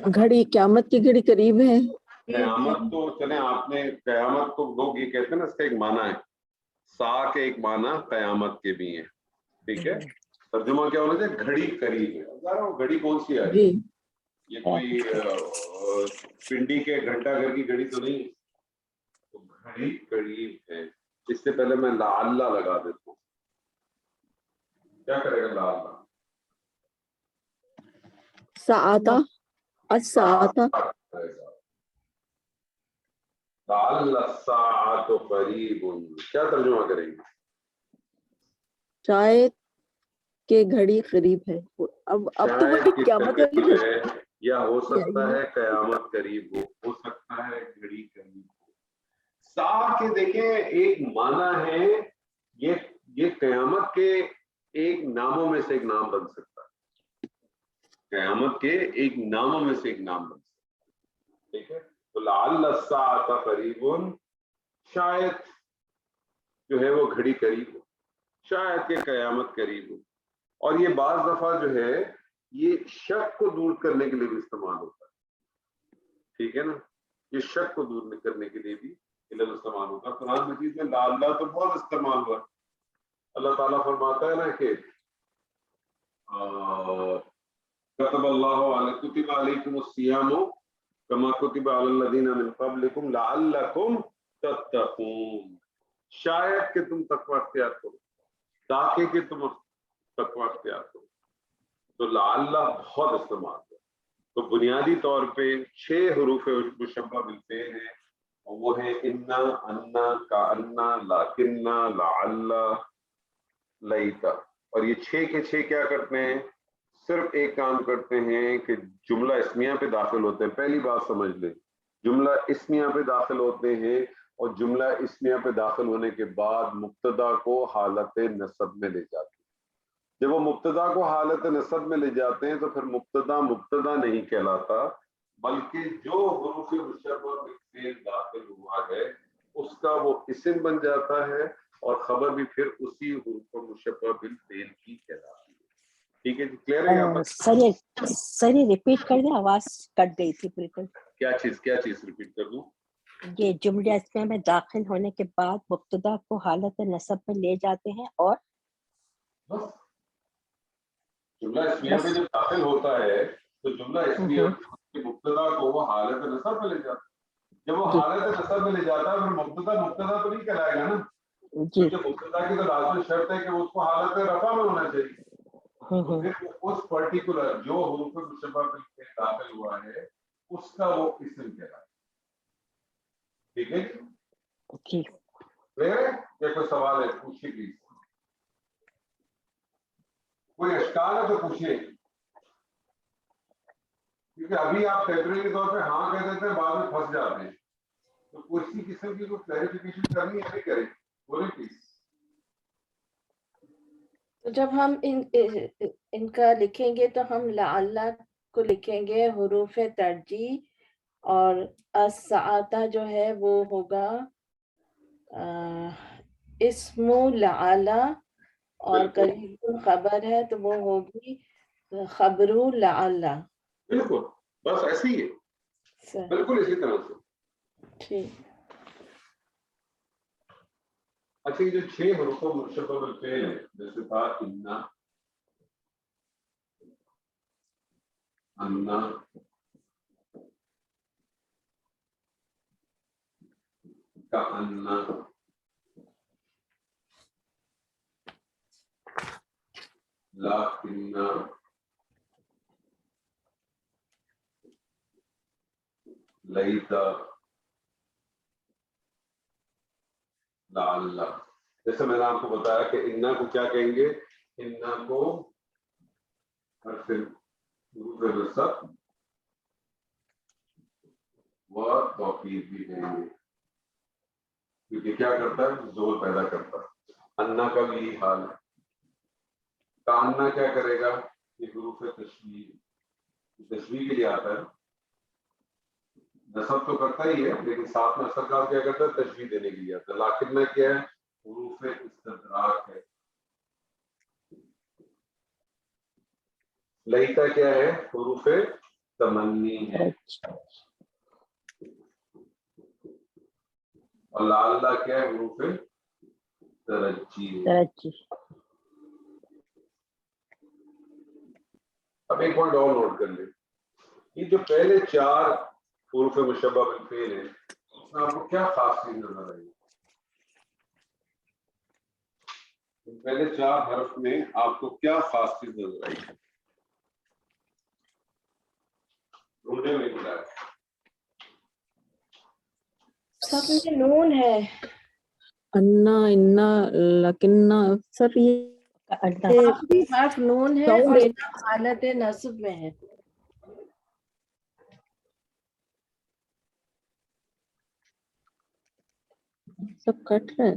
Speaker 5: घड़ी, क़यामत की घड़ी करीब है।
Speaker 1: कयामत तो चले, आपने कयामत को लोग ये कहते हैं ना, इसका एक माना है, सा के एक माना कयामत के भी हैं, ठीक है। तर्जुमा क्या होना चाहिए? घड़ी करीब है। यार वो घड़ी कौन सी है?
Speaker 5: जी,
Speaker 1: ये कोई पिंडी के घंटा घर की घड़ी तो नहीं, तो घड़ी करीब है। इससे पहले मैं लाअल्ला लगा देता हूँ, क्या करेगा लाअल्ला?
Speaker 5: साता, अस्साता,
Speaker 1: लाअल्ला अस्साअतु करीबुन, क्या तर्जुमा करेंगे?
Speaker 5: शायद के घड़ी करीब है। अब तो
Speaker 1: शायद
Speaker 5: वही
Speaker 1: की
Speaker 5: क़यामत वाली
Speaker 1: करीब
Speaker 5: घड़ी
Speaker 1: है, या हो सकता
Speaker 5: है।
Speaker 1: है कयामत करीब हो सकता है घड़ी करीब हो। सा के देखें एक माना है, ये कयामत के एक नामों में से एक नाम बन सकता है, कयामत के एक नामों में से एक नाम बन सकता है, ठीक है। तो लअल्ला अस्साअता करीबुन, शायद जो है वो घड़ी करीब हो, शायद के कयामत करीब हो। और ये बाज दफा जो है ये शक को दूर करने के लिए भी इस्तेमाल होता है, ठीक है ना। ये शक को दूर करने के लिए भी इस्तेमाल होता है। कुरान मजीद में लाअल्ला तो बहुत इस्तेमाल हुआ है। अल्लाह ताला फरमाता है ना कि कतबल्लाहु अलैकुम कुतिबा अलैकुमुस सियामु कमा कुतिबा अलल लज़ीना मिन क़ब्लिकुम लअल्लकुम तत्तक़ून, शायद कि तुम तकवा इख्तियार करो, ताकि कि तुम तकवा इख्तियार करो। तो लाअल्ला बहुत इस्तेमाल है। तो बुनियादी तौर पे 6 हुरूफ़े मुशब्बा मिलते हैं, और वो है इन्ना, अन्ना, काअन्ना, लाकिन्ना, लअल्ला, लईता। और ये 6 के 6 क्या करते हैं? صرف ایک کام کرتے ہیں کہ جملہ اسمیہ پہ داخل ہوتے ہیں. پہلی بات سمجھ لیں, جملہ اسمیہ پہ داخل ہوتے ہیں اور جملہ اسمیہ پہ داخل ہونے کے بعد مبتدا کو حالت نصب میں لے جاتے ہیں. جب وہ مبتدا کو حالت نصب میں لے جاتے ہیں تو پھر مبتدا نہیں کہلاتا, بلکہ جو حروف مشبہ بالفعل داخل ہوا ہے اس کا وہ اسم بن جاتا ہے اور خبر بھی پھر اسی حروف مشبہ بالفعل کی کہلاتی ہے. ٹھیک ہے جی, کلیئر ہے یہاں پر؟
Speaker 2: سر یہ ریپیٹ کر دیں, آواز کٹ گئی تھی بالکل.
Speaker 1: کیا چیز ریپیٹ کر دوں؟
Speaker 2: یہ جملہ اسمیہ میں داخل ہونے کے بعد مبتدا کو حالت نصب میں لے جاتے ہیں اور
Speaker 1: بس جملہ اسمیہ پہ جب داخل ہوتا ہے تو جملہ اسمیہ کے مبتدا کو وہ حالت نصب میں لے جاتا ہے. جب وہ حالت نصب میں لے جاتا ہے پھر مبتدا تو نہیں کہلائے گا نا, کیونکہ مبتدا کی تو لازمی شرط ہے کہ اس کو حالت رفع میں ہونا چاہیے. تو پھر اس پرٹیکولر جو حروف مشبہ بالفعل داخل ہوا ہے اس کا وہ اسم کہلاتا ہے. ٹھیک ہے
Speaker 2: جی,
Speaker 1: یہ کوئی سوال ہے پوچھیے پلیز. کوئی اشکال ہے تو پوچھیے, کیونکہ ابھی آپ ٹیمپریری طور پہ ہاں کہہ دیتے ہیں بعد میں پھنس جاتے ہیں. تو کسی قسم کی کوئی کلیریفیکیشن کرنی ہے نہیں کریں, بولیں پلیز.
Speaker 3: تو جب ہم ان کا لکھیں گے تو ہم لعل کو لکھیں گے حروف ترجیح, اور الساعتہ جو ہے وہ ہوگا اسم لعل, اور قریب خبر ہے تو وہ ہوگی خبر لعل.
Speaker 1: بالکل بس ایسے ہی ہے, بالکل اسی طرح سے.
Speaker 3: ٹھیک.
Speaker 1: اچھا یہ جو 6 حروف مشبہ بالفعل ہے جیسے تھا انا, انا, کأنا, لكن, ليت, لعل. جیسے میں نے آپ کو بتایا کہ انا کو کیا کہیں گے, انا کو حرف حروف نصب و توکید بھی کہیں گے, کیونکہ کیا کرتا ہے, زور پیدا کرتا ہے. انا کا بھی یہی حال ہے. کانا کیا کرے گا, یہ حروف تشبیہ کے لیے آتا ہے, نصب تو کرتا ہی ہے لیکن ساتھ میں اثر کار کیا کرتا ہے, تشبیہ دینے کے لیے آتا ہے. لیکن میں کیا ہے, حروف استدراک ہے. لیتا کیا ہے, حروف تمنی ہے. اور لعل کیا ہے, حروف ترجی ہے. اب ایک پوائنٹ اور نوٹ کر لیں, یہ جو پہلے 4 حروف مشبہ بالفعل ہیں اس میں آپ کو کیا خاص چیز نظر آئی؟ پہلے 4 حرف میں آپ کو کیا خاص چیز نظر آئی؟ ڈھونڈنے میں ملا ہے.
Speaker 3: سب میں نون ہے.
Speaker 5: انا, انا, لکننا, سر یہ
Speaker 3: آخری حرف نون ہے اور سب حالت نصب میں ہے.
Speaker 5: سب کٹ رہا ہے.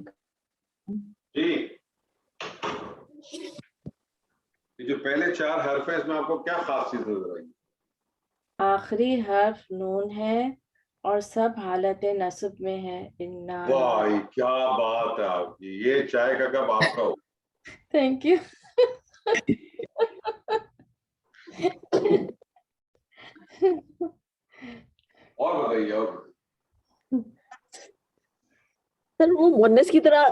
Speaker 1: جی یہ جو پہلے 4 حرف ہیں اس میں آپ کو کیا خاص چیز نظر آئی؟
Speaker 3: آخری حرف نون ہے اور سب حالت نصب میں ہے.
Speaker 1: واہ کیا بات ہے آپ کی, یہ چائے کا کپ آپ کا ہو.
Speaker 3: Thank you.
Speaker 1: اور بتائیے. اور
Speaker 5: سر وہ مونس کی طرح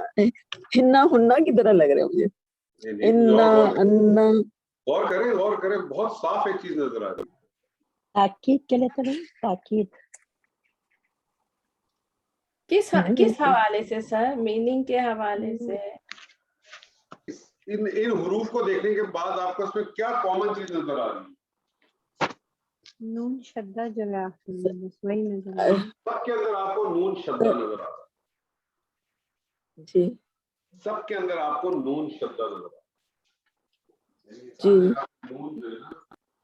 Speaker 5: ہننا ہننا کی طرح لگ رہے مجھے. انا, انا,
Speaker 1: غور کریں بہت صاف ایک چیز نظر آ رہی ہے.
Speaker 2: تاکید کے لیے تو نہیں, تاکید
Speaker 3: کس حوالے سے سر, میننگ کے حوالے سے؟
Speaker 1: ان حروف کو دیکھنے کے بعد آپ کو اس میں کیا کامن چیز نظر آ رہی ہے؟
Speaker 4: نون شدہ جو ہے وہی نظر آ رہا ہے.
Speaker 1: سب کے اندر آپ کو نون شدہ نظر آ رہا ہے.
Speaker 5: جی
Speaker 1: سب کے اندر آپ کو نون شدہ نظر آ رہا ہے.
Speaker 5: جی
Speaker 1: नून जो है ना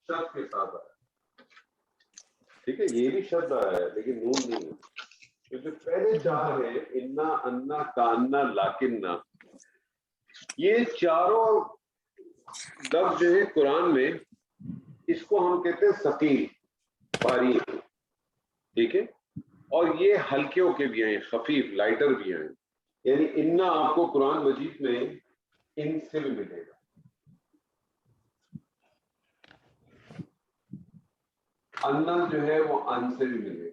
Speaker 1: शद के साथ आया, ठीक है, ये भी शब्द आया है लेकिन नून नहीं है, क्योंकि पहले चार है इन्ना अन्ना कान्ना लाकिन्ना, ये चारों लफ्ज जो है कुरान में, इसको हम कहते हैं सकील, भारी, ठीक है, और ये हल्कियों के भी हैं, खफीफ, लाइटर भी हैं, यानी इन्ना आपको कुरान मजीद में इन से भी मिलेगा, अन्ना जो है वो अन से भी मिलेगा,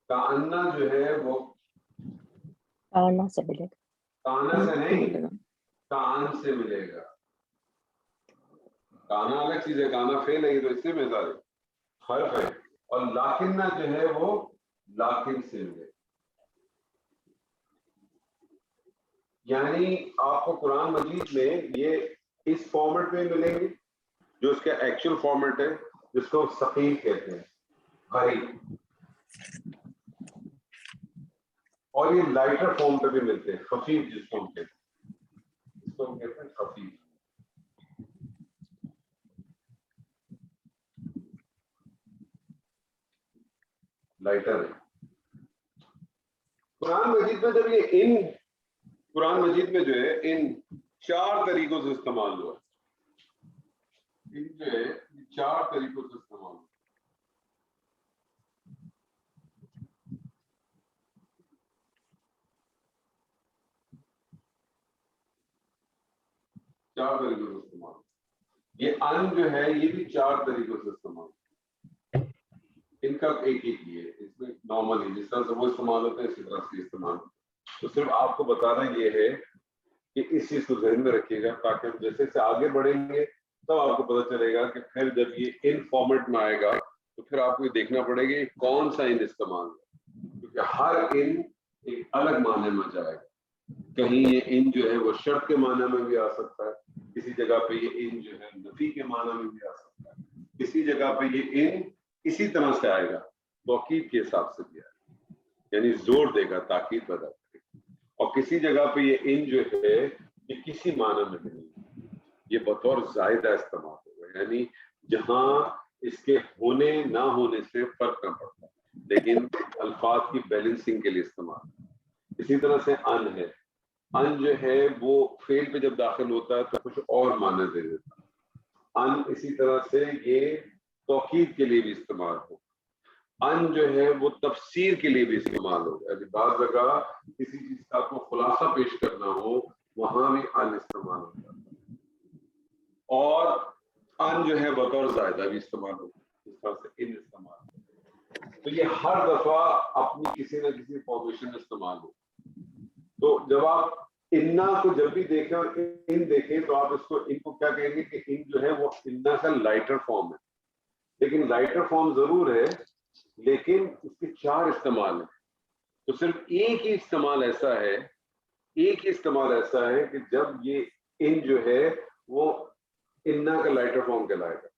Speaker 1: कान्ना जो है वो
Speaker 2: काना से मिलेगा,
Speaker 1: काना से नहीं, कान से मिलेगा। काना अलग चीज है, काना फेल है, तो इससे में सारे हर्फ है, और लाकिन्ना जो है वो लाकिन से मिलेगा। यानी आपको कुरान मजीद में ये इस फॉर्मेट में मिलेंगे, जो इसका एक्चुअल फॉर्मेट है, जिसको सकील कहते हैं, भारी, और ये लाइटर फॉर्म पे भी मिलते हैं, खफीफ जिसको हम कहते हैं, इसको हम कहते हैं खफीफ, लाइटर है। कुरान मजीद में जब ये इन, कुरान मजीद में जो है इन चार तरीकों से इस्तेमाल हुआ, इन जो है चार तरीकों से इस्तेमाल हुआ। चार तरीकों से इस्तेमाल, ये अन जो है ये भी चार तरीकों से इस्तेमाल, इनका एक एक ही है, इसमें नॉर्मली जिस तरह से वो इस्तेमाल होते हैं इसी तरह से इस्तेमाल। तो सिर्फ आपको बताना ये है कि इस चीज को ध्यान में रखिएगा, ताकि हम जैसे से आगे बढ़ेंगे तब आपको पता चलेगा कि फिर जब ये इन फॉर्मेट में आएगा तो फिर आपको ये देखना पड़ेगा कि कौन सा इन इस्तेमाल है, क्योंकि हर इन एक अलग माने में जाएगा। कहीं ये इन जो है वो शर्त के माने में भी आ सकता है, किसी जगह पे ये इन जो है नफी के माने में भी आ सकता है, किसी जगह पे ये इन इसी तरह से आएगा, तौकीद के हिसाब से भी आएगा, यानी जोर देगा, ताकीद पैदा करेगा, और किसी जगह पे ये इन जो है ये किसी माने में नहीं, ये बतौर जायदा इस्तेमाल होगा, यानी जहां इसके होने ना होने से फर्क न पड़ता, लेकिन अल्फाज की बैलेंसिंग के लिए इस्तेमाल। इसी तरह से अन है, अन जो है वो फेल पे जब दाखिल होता है तो कुछ और माने दे देता है। अन इसी तरह से ये तौकीद के लिए भी इस्तेमाल हो, अन जो है वो तफसीर के लिए भी इस्तेमाल हो, यानी बाज़ जगह किसी चीज का आपको खुलासा पेश करना हो वहां भी अन इस्तेमाल होता है, और अन जो है बतौर जायदा भी इस्तेमाल होता है, इस तरह से इन इस्तेमाल होता है। तो ये हर दफा अपनी किसी न किसी फॉर्मेशन में इस्तेमाल हो। तो जब आप इन्ना को जब भी देखें और इन देखें तो आप इसको, इनको क्या कहेंगे कि इन जो है वो इन्ना का लाइटर फॉर्म है, लेकिन लाइटर फॉर्म जरूर है, लेकिन इसके चार इस्तेमाल है। तो सिर्फ एक ही इस्तेमाल ऐसा है, एक ही इस्तेमाल ऐसा है कि जब ये इन जो है वो इन्ना का लाइटर फॉर्म कहलाएगा,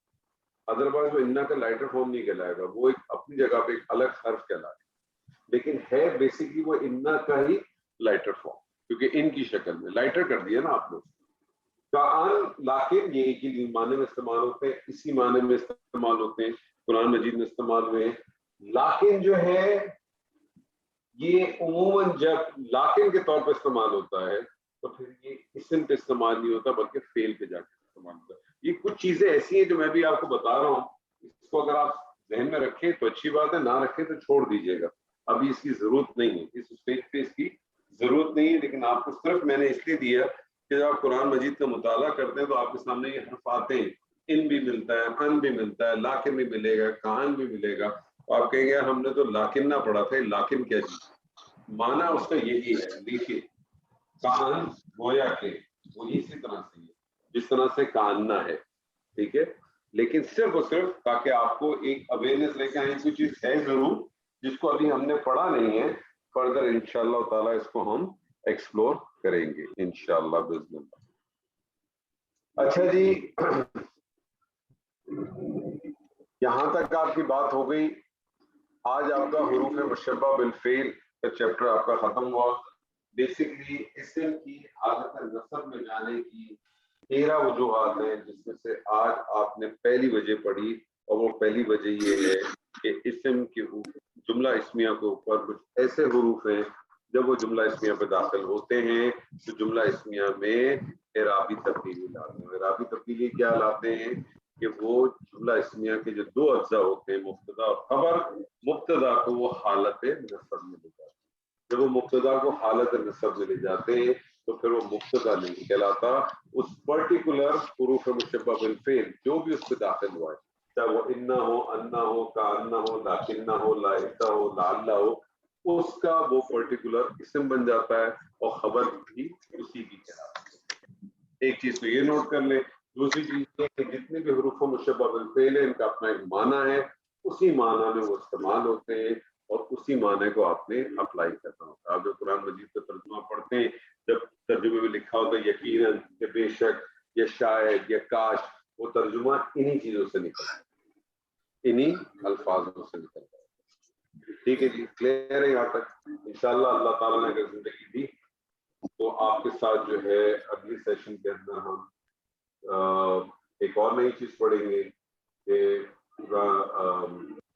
Speaker 1: अदरवाइज वो इन्ना का लाइटर फॉर्म नहीं कहलाएगा, वो एक अपनी जगह पे एक अलग हर्फ कहलाएगा, लेकिन है बेसिकली वो इन्ना का ही लाइटर फॉर्म, क्योंकि इनकी शक्ल में लाइटर कर दिया ना आप लोग। कान लाकिन ये एक ही माने में इस्तेमाल होते हैं, इसी माने में इस्तेमाल होते हैं, कुरान मजीद में इस्तेमाल हुए। लाकिन जो है ये उमूमन जब लाकिन के तौर पर इस्तेमाल होता है तो फिर ये इस्म पे इस्तेमाल नहीं होता, बल्कि फेल पे जाकर इस्तेमाल होता है। ये कुछ चीजें ऐसी हैं जो मैं भी आपको बता रहा हूँ, इसको अगर आप ध्यान में रखें तो अच्छी बात है, ना रखें तो छोड़ दीजिएगा, अभी इसकी जरूरत नहीं है, इस स्टेज पे इसकी जरूरत नहीं है। लेकिन आपको सिर्फ मैंने इसलिए दिया कि जब आप कुरान मजीद का मुताला करते हैं तो आपके सामने ये हर्फ आते हैं, इन भी मिलता है, अन भी मिलता है, लाकिन भी मिलेगा, कान भी मिलेगा, तो आप कहेंगे हमने तो लाकिन ना पढ़ा था, लाकिन क्या चीज, माना उसका यही है, देखिए कान गोया के वो इसी तरह से है जिस तरह से कानना है, ठीक है, लेकिन सिर्फ और सिर्फ ताकि आपको एक अवेयरनेस लेके आए, कुछ चीज है जरूर जिसको अभी हमने पढ़ा नहीं है, फर्दर इंशाल्लाह ताला इसको हम एक्सप्लोर करेंगे इंशाल्लाह बिस्मिल्लाह। अच्छा जी, यहां तक आपकी बात हो गई। आज आपका हुरूफ मुशब्बह बिल फेल का चैप्टर आपका खत्म हुआ। बेसिकली इस्म की हालत नसब में जाने की 13 वजूहात हैं, जिसमें से आज आपने पहली वजह पढ़ी, और वो पहली वजह ये है कि इसम के जुमला इस्मिया के ऊपर कुछ ऐसे हुरूफ हैं जब वो जुमला इस्मिया पे दाखिल होते हैं तो जुमला इस्मिया में एराबी तब्दीली लाते हैं। एराबी तब्दीली क्या लाते हैं कि वो जुमला इस्मिया के जो दो अज्जा होते हैं, मुब्तदा और खबर, मुब्तदा को वो हालत नस्ब में ले जाते हैं। जब वो मुब्तदा को हालत नस्ब में ले जाते हैं तो फिर वो मुब्तदा नहीं कहलाता, उस पर्टिकुलर हुरूफ मुशब्बह बिल फेल जो भी उस पर दाखिल हुआ है, चाहे वो इन्ना हो, अन्ना हो, कान्ना हो, लाकिन्ना हो, लाइका हो, लाल्ला हो, उसका वो पर्टिकुलर इस्म बन जाता है और खबर भी उसी की कहलाती है। एक चीज तो ये नोट कर ले। दूसरी चीज ये कि जितने भी हुरूफ मुशब्बह बिल फेल है इनका अपना एक माना है, उसी माना में वो इस्तेमाल होते हैं और उसी माने को आपने अप्लाई करना होता है। आप जब कुरान मजीद का तर्जुमा पढ़ते हैं, जब तर्जुमे में लिखा होता है यकीनन या बेशक या शायद या काश, वो तर्जुमा इन्हीं चीजों से निकलता है, इन्हीं अल्फाजों से निकलता है। ठीक है जी, क्लियर है यहाँ तक? इंशाल्लाह अल्लाह ताला ने अगर जिंदगी दी तो आपके साथ जो है अगली सेशन के अंदर हम एक और नई चीज पढ़ेंगे कि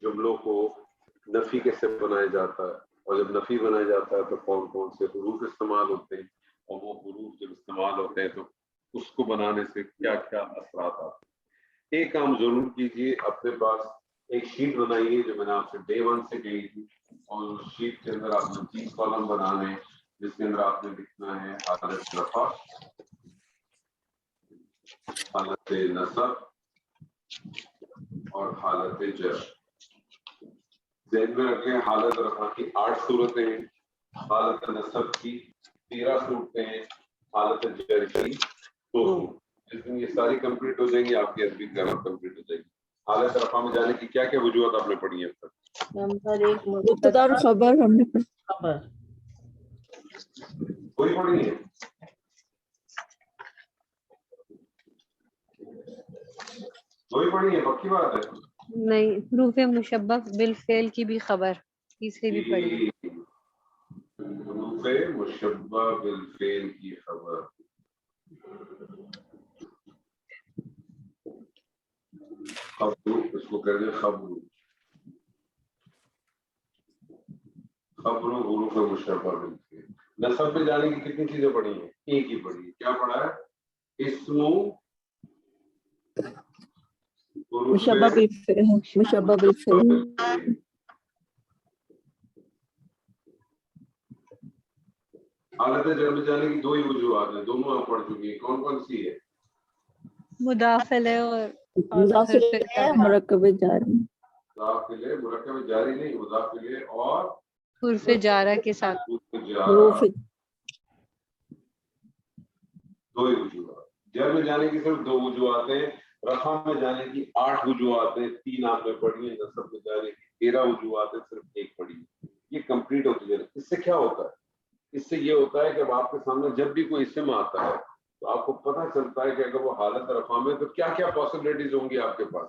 Speaker 1: जुमलों को नफी कैसे बनाया जाता है, और जब नफी बनाया जाता है तो कौन कौन से हुरूफ इस्तेमाल होते हैं, और वो हुरूफ जब इस्तेमाल होते हैं तो उसको बनाने से क्या क्या असरात आते हैं। एक काम जरूर कीजिए, अपने पास एक शीट बनाइए जो मैंने आपसे डे 1 से कही थी, और उस शीट के अंदर आपने 3 कॉलम बनाने हैं, जिसके अंदर आपने लिखना है हालत रफा, हालत नसब और हालत जर। ज़हन में रखें, हालत रफा की 8 सूरतें हैं, हालत नसब की 13 सूरतें हैं, हालत जर की 2 सूरतें। जिस दिन ये सारी कंप्लीट हो जाएंगी आपकी अरबी ग्रामर कंप्लीट हो जाएगी। हालत रफा में जाने की क्या क्या वजूहत आपने पढ़ी है अब तक?
Speaker 3: नंबर 1
Speaker 5: मुब्तदा और खबर हमने
Speaker 3: खबर,
Speaker 1: कोई पढ़ी है? कोई पढ़ी है? पक्की बात है?
Speaker 4: नहीं, हुरूफ मुशब्बह बिल फेल की भी खबर तीसरी भी पढ़ी।
Speaker 1: हुरूफ मुशब्बह बिल फेल की खबर। खबरू, इसको कहते हैं खबरू। खबरू हुरूफ मुशब्बह बिल फेल। नसब में जाने की कितनी चीजें पढ़ी हैं? एक ही पढ़ी है। क्या पढ़ा है? इस्मु
Speaker 5: मुशब्बह बिल फेल।
Speaker 1: हालत जर में जाने की 2 ही वजूहत हैं, दोनों आप पढ़ चुकी हैं। कौन कौन सी है?
Speaker 4: मुदाफिल है और
Speaker 5: मुदाफिल है, मुरक्कब जारी।
Speaker 1: मुदाफिल है, मुरक्कब जारी नहीं, मुदाफिल है और
Speaker 4: हुरूफ जारा के साथ
Speaker 5: हुरूफ
Speaker 1: 2 ही वजूहत। जर में जाने की सिर्फ 2 वजूहत हैं, रफा में जाने की 8 वजूहत हैं, 3 आपने पढ़ी है, नसब में जाने की 13 वजूहत हैं, सिर्फ 1 पढ़ी है। ये कंप्लीट होती है। इससे क्या होता है? इससे ये होता है कि अब आपके सामने जब भी कोई इस्म आता है तो आपको पता चलता है कि अगर वो हालत रफा में तो क्या क्या पॉसिबिलिटीज होंगी आपके पास।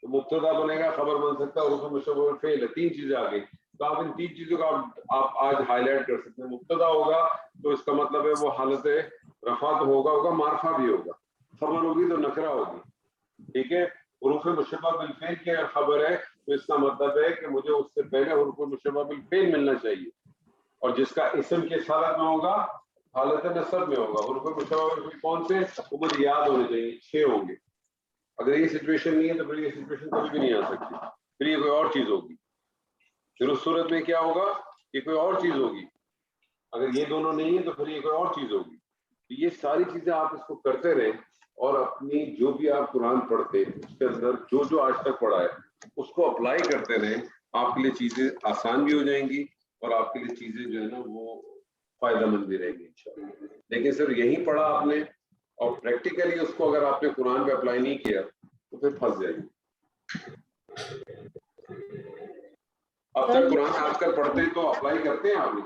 Speaker 1: तो मुब्तदा बनेगा, खबर बन सकता है, हुरूफ मुशब्बह बिल फेल है, 3 चीजें आ गई। तो आप इन 3 चीजों का आप आज हाईलाइट कर सकते हैं। मुब्तदा होगा तो इसका मतलब है वो हालत रफा तो होगा, मारफा भी होगा। खबर होगी तो नकरा होगी, ठीक है। हुरूफ मुशब्बह बिल फेल की अगर खबर है तो इसका मतलब है कि मुझे उससे पहले हुरूफ मुशब्बह बिल फेल मिलना चाहिए, और जिसका इस्म किस हालत में होगा? हालत नसब में होगा। हुरूफ मुशब्बह बिल फेल कौन से? वो मुझे याद होने चाहिए, 6 होंगे। अगर ये सिचुएशन नहीं है तो फिर ये सिचुएशन कभी भी नहीं आ सकती, फिर ये कोई और चीज होगी। फिर उस सूरत में क्या होगा? ये कोई और चीज होगी। अगर ये दोनों नहीं है तो फिर ये कोई और चीज होगी। तो ये सारी चीजें आप इसको करते रहें, और अपनी जो भी आप कुरान पढ़ते हैं उसके अंदर जो जो आज तक पढ़ा है उसको अप्लाई करते रहें। आपके लिए चीजें आसान भी हो जाएंगी और आपके लिए चीजें जो है ना वो फायदेमंद भी रहेंगी इंशाल्लाह। लेकिन सिर्फ यही पढ़ा आपने और प्रैक्टिकली उसको अगर आपने कुरान पे अप्लाई नहीं किया तो फिर फंस जाएंगे। अब तक कुरान आजकल पढ़ते हैं तो अप्लाई करते हैं आपने?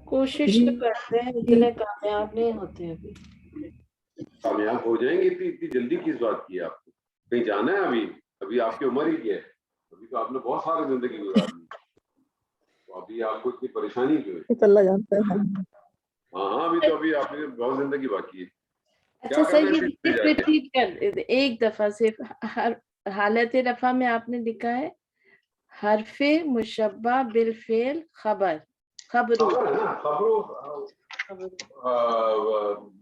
Speaker 3: कोशिश तो करते हैं, इतने कामयाब नहीं होते अभी।
Speaker 1: कामयाब हो जाएंगे। इतनी जल्दी किस बात की है आपको? कहीं जाना है अभी? अभी आपकी उम्र ही क्या है? अभी तो आपने बहुत सारी जिंदगी गुजारनी, तो अभी आपको इतनी परेशानी क्यों है?
Speaker 5: अल्लाह जानता है।
Speaker 1: हाँ, अभी तो अभी आपकी बहुत जिंदगी बाकी है।
Speaker 3: अच्छा सर,
Speaker 1: करना
Speaker 3: ये
Speaker 1: है फिर जाके?
Speaker 3: रिपीट कर एक दफा सिर्फ। हर हालत रफा में आपने लिखा है हरफे मुशब्बा बिल फेल खबर, खबरू
Speaker 1: खबर है ना, खबरों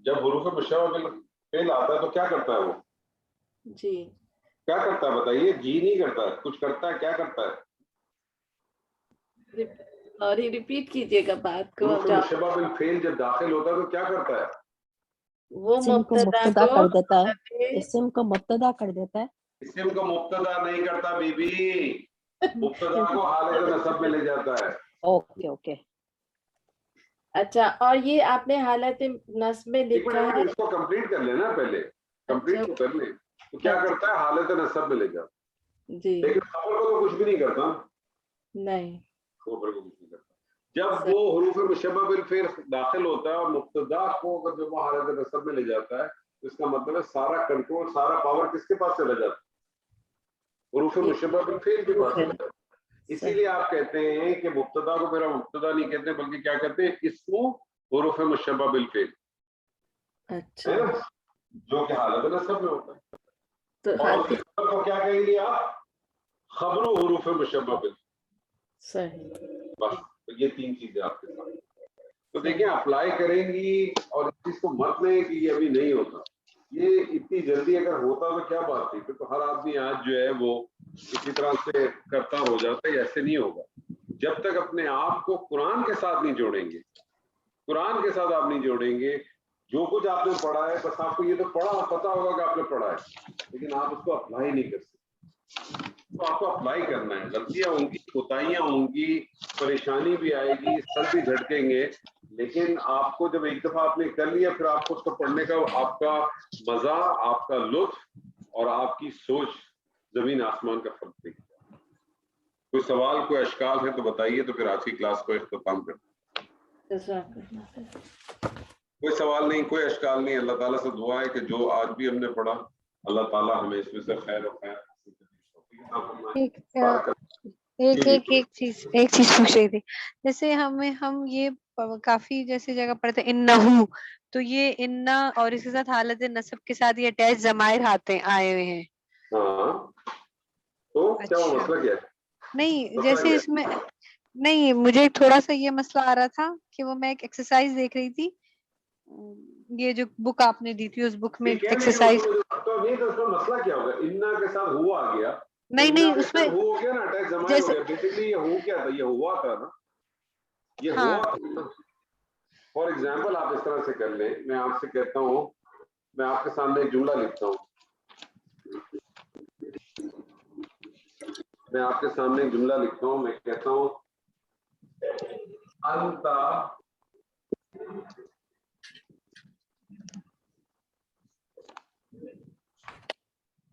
Speaker 1: जब हुरूफ मुशब्बा बिल फेल आता है तो क्या करता है वो?
Speaker 3: जी।
Speaker 1: क्या करता है बताइए? जी नहीं करता है, कुछ करता है, क्या करता है?
Speaker 3: और ये रिपीट कीजिएगा बात को।
Speaker 1: हुरूफ मुशब्बा बिल फेल जब दाखिल होता है तो क्या करता है?
Speaker 3: वो
Speaker 2: इस्म को
Speaker 3: मुब्तदा
Speaker 2: मुब्तदा
Speaker 3: को
Speaker 2: कर देता है,
Speaker 3: हालत-
Speaker 2: इस्म को मुब्तदा कर देता है।
Speaker 1: इस्म को मुब्तदा नहीं करता बीबी, मुब्तदा को हालत नसब में ले जाता है।
Speaker 2: Okay okay.
Speaker 3: अच्छा, और ये आपने हालत नस्ब में
Speaker 1: एक
Speaker 3: लिखा
Speaker 1: मिनट
Speaker 3: है।
Speaker 1: इसको कंप्लीट कर लेना पहले, कंप्लीट तो कर ले। तो क्या
Speaker 3: अच्छा।
Speaker 1: करता है? हालत नसब में ले जाता
Speaker 3: जी।
Speaker 1: है, लेकिन खबर को तो कुछ भी नहीं करता,
Speaker 3: नहीं।
Speaker 1: खबर को कुछ नहीं करता। जब वो हुरूफ मुशब्बा बिल फेल दाखिल होता है और मुब्तदा को अगर जब वो हालत नसब में ले जाता है तो इसका मतलब है सारा कंट्रोल, सारा पावर किसके पास चला जाता है? हुरूफ मुशब्बा बिल फेल के पास चला जाता है। इसीलिए आप कहते हैं कि मुब्तदा को फिर हम मुब्तदा नहीं कहते बल्कि क्या कहते हैं? इसको हुरूफ मुशब्बा बिल फेल,
Speaker 3: अच्छा,
Speaker 1: है ना, जो कि हालत नसब में होता है।
Speaker 3: तो
Speaker 1: और
Speaker 3: हालत
Speaker 1: उसी खबर को क्या कहेंगे आप? खबरों हुरूफ मुशब्बा बिल।
Speaker 3: सही।
Speaker 1: बस, तो ये तीन चीजें आपके साथ। तो देखिए अप्लाई करेंगी और इस चीज को मत लें कि ये अभी नहीं होता। ये इतनी जल्दी अगर होता तो क्या बात थी, फिर तो हर आदमी आज जो है वो इसी तरह से करता हो जाता है। ऐसे नहीं होगा जब तक अपने आप को कुरान के साथ नहीं जोड़ेंगे। कुरान के साथ आप नहीं जोड़ेंगे, जो कुछ आपने पढ़ा है बस आपको ये तो पता होगा कि आपने पढ़ा है, लेकिन आप उसको अप्लाई नहीं कर सकते। तो आपको अप्लाई करना है। गलतियां होंगी, कोताहियां होंगी, परेशानी भी आएगी, सर भी झटकेंगे, लेकिन आपको जब एक दफा आपने कर लिया फिर आपको उसको पढ़ने का आपका मजा, आपका लुत्फ और आपकी सोच जमीन आसमान का फर्क दिखेगा। कोई सवाल, कोई अशकाल है तो बताइए, तो फिर आज की क्लास को इख्तिताम करते हैं। कोई सवाल नहीं, कोई अशकाल नहीं। अल्लाह ताला से दुआ है कि जो आज भी हमने पढ़ा अल्लाह ताला हमें इसमें से खैर और खैर
Speaker 4: एक चीज पूछ रही थी। जैसे हम ये काफी जैसे जगह पढ़ते इन्नहु, तो ये इन्ना और इसके साथ हालत नसब के साथ ये अटैच जमायर आए हुए हैं।
Speaker 1: हाँ, तो क्या
Speaker 4: अच्छा।
Speaker 1: मसला क्या है?
Speaker 4: नहीं, जैसे इसमें नहीं, मुझे थोड़ा सा ये मसला आ रहा था कि वो मैं एक एक्सरसाइज देख रही थी, ये जो बुक आपने दी थी उस बुक में एक्सरसाइज।
Speaker 1: तो नहीं, तो उसमें मसला क्या होगा? इन्ना के साथ हुआ आ गया,
Speaker 4: नहीं उसमें
Speaker 1: हो गया ना, अटैच जमायर हो गया। बेसिकली ये हो क्या था? ये हुआ था ना, ये
Speaker 4: हाँ।
Speaker 1: हुआ था। फॉर एग्जाम्पल आप इस तरह से कर लें, मैं आपसे कहता हूँ, मैं आपके सामने एक जुमला लिखता हूँ, मैं आपके सामने एक जुमला लिखता हूँ, मैं कहता हूँ अंता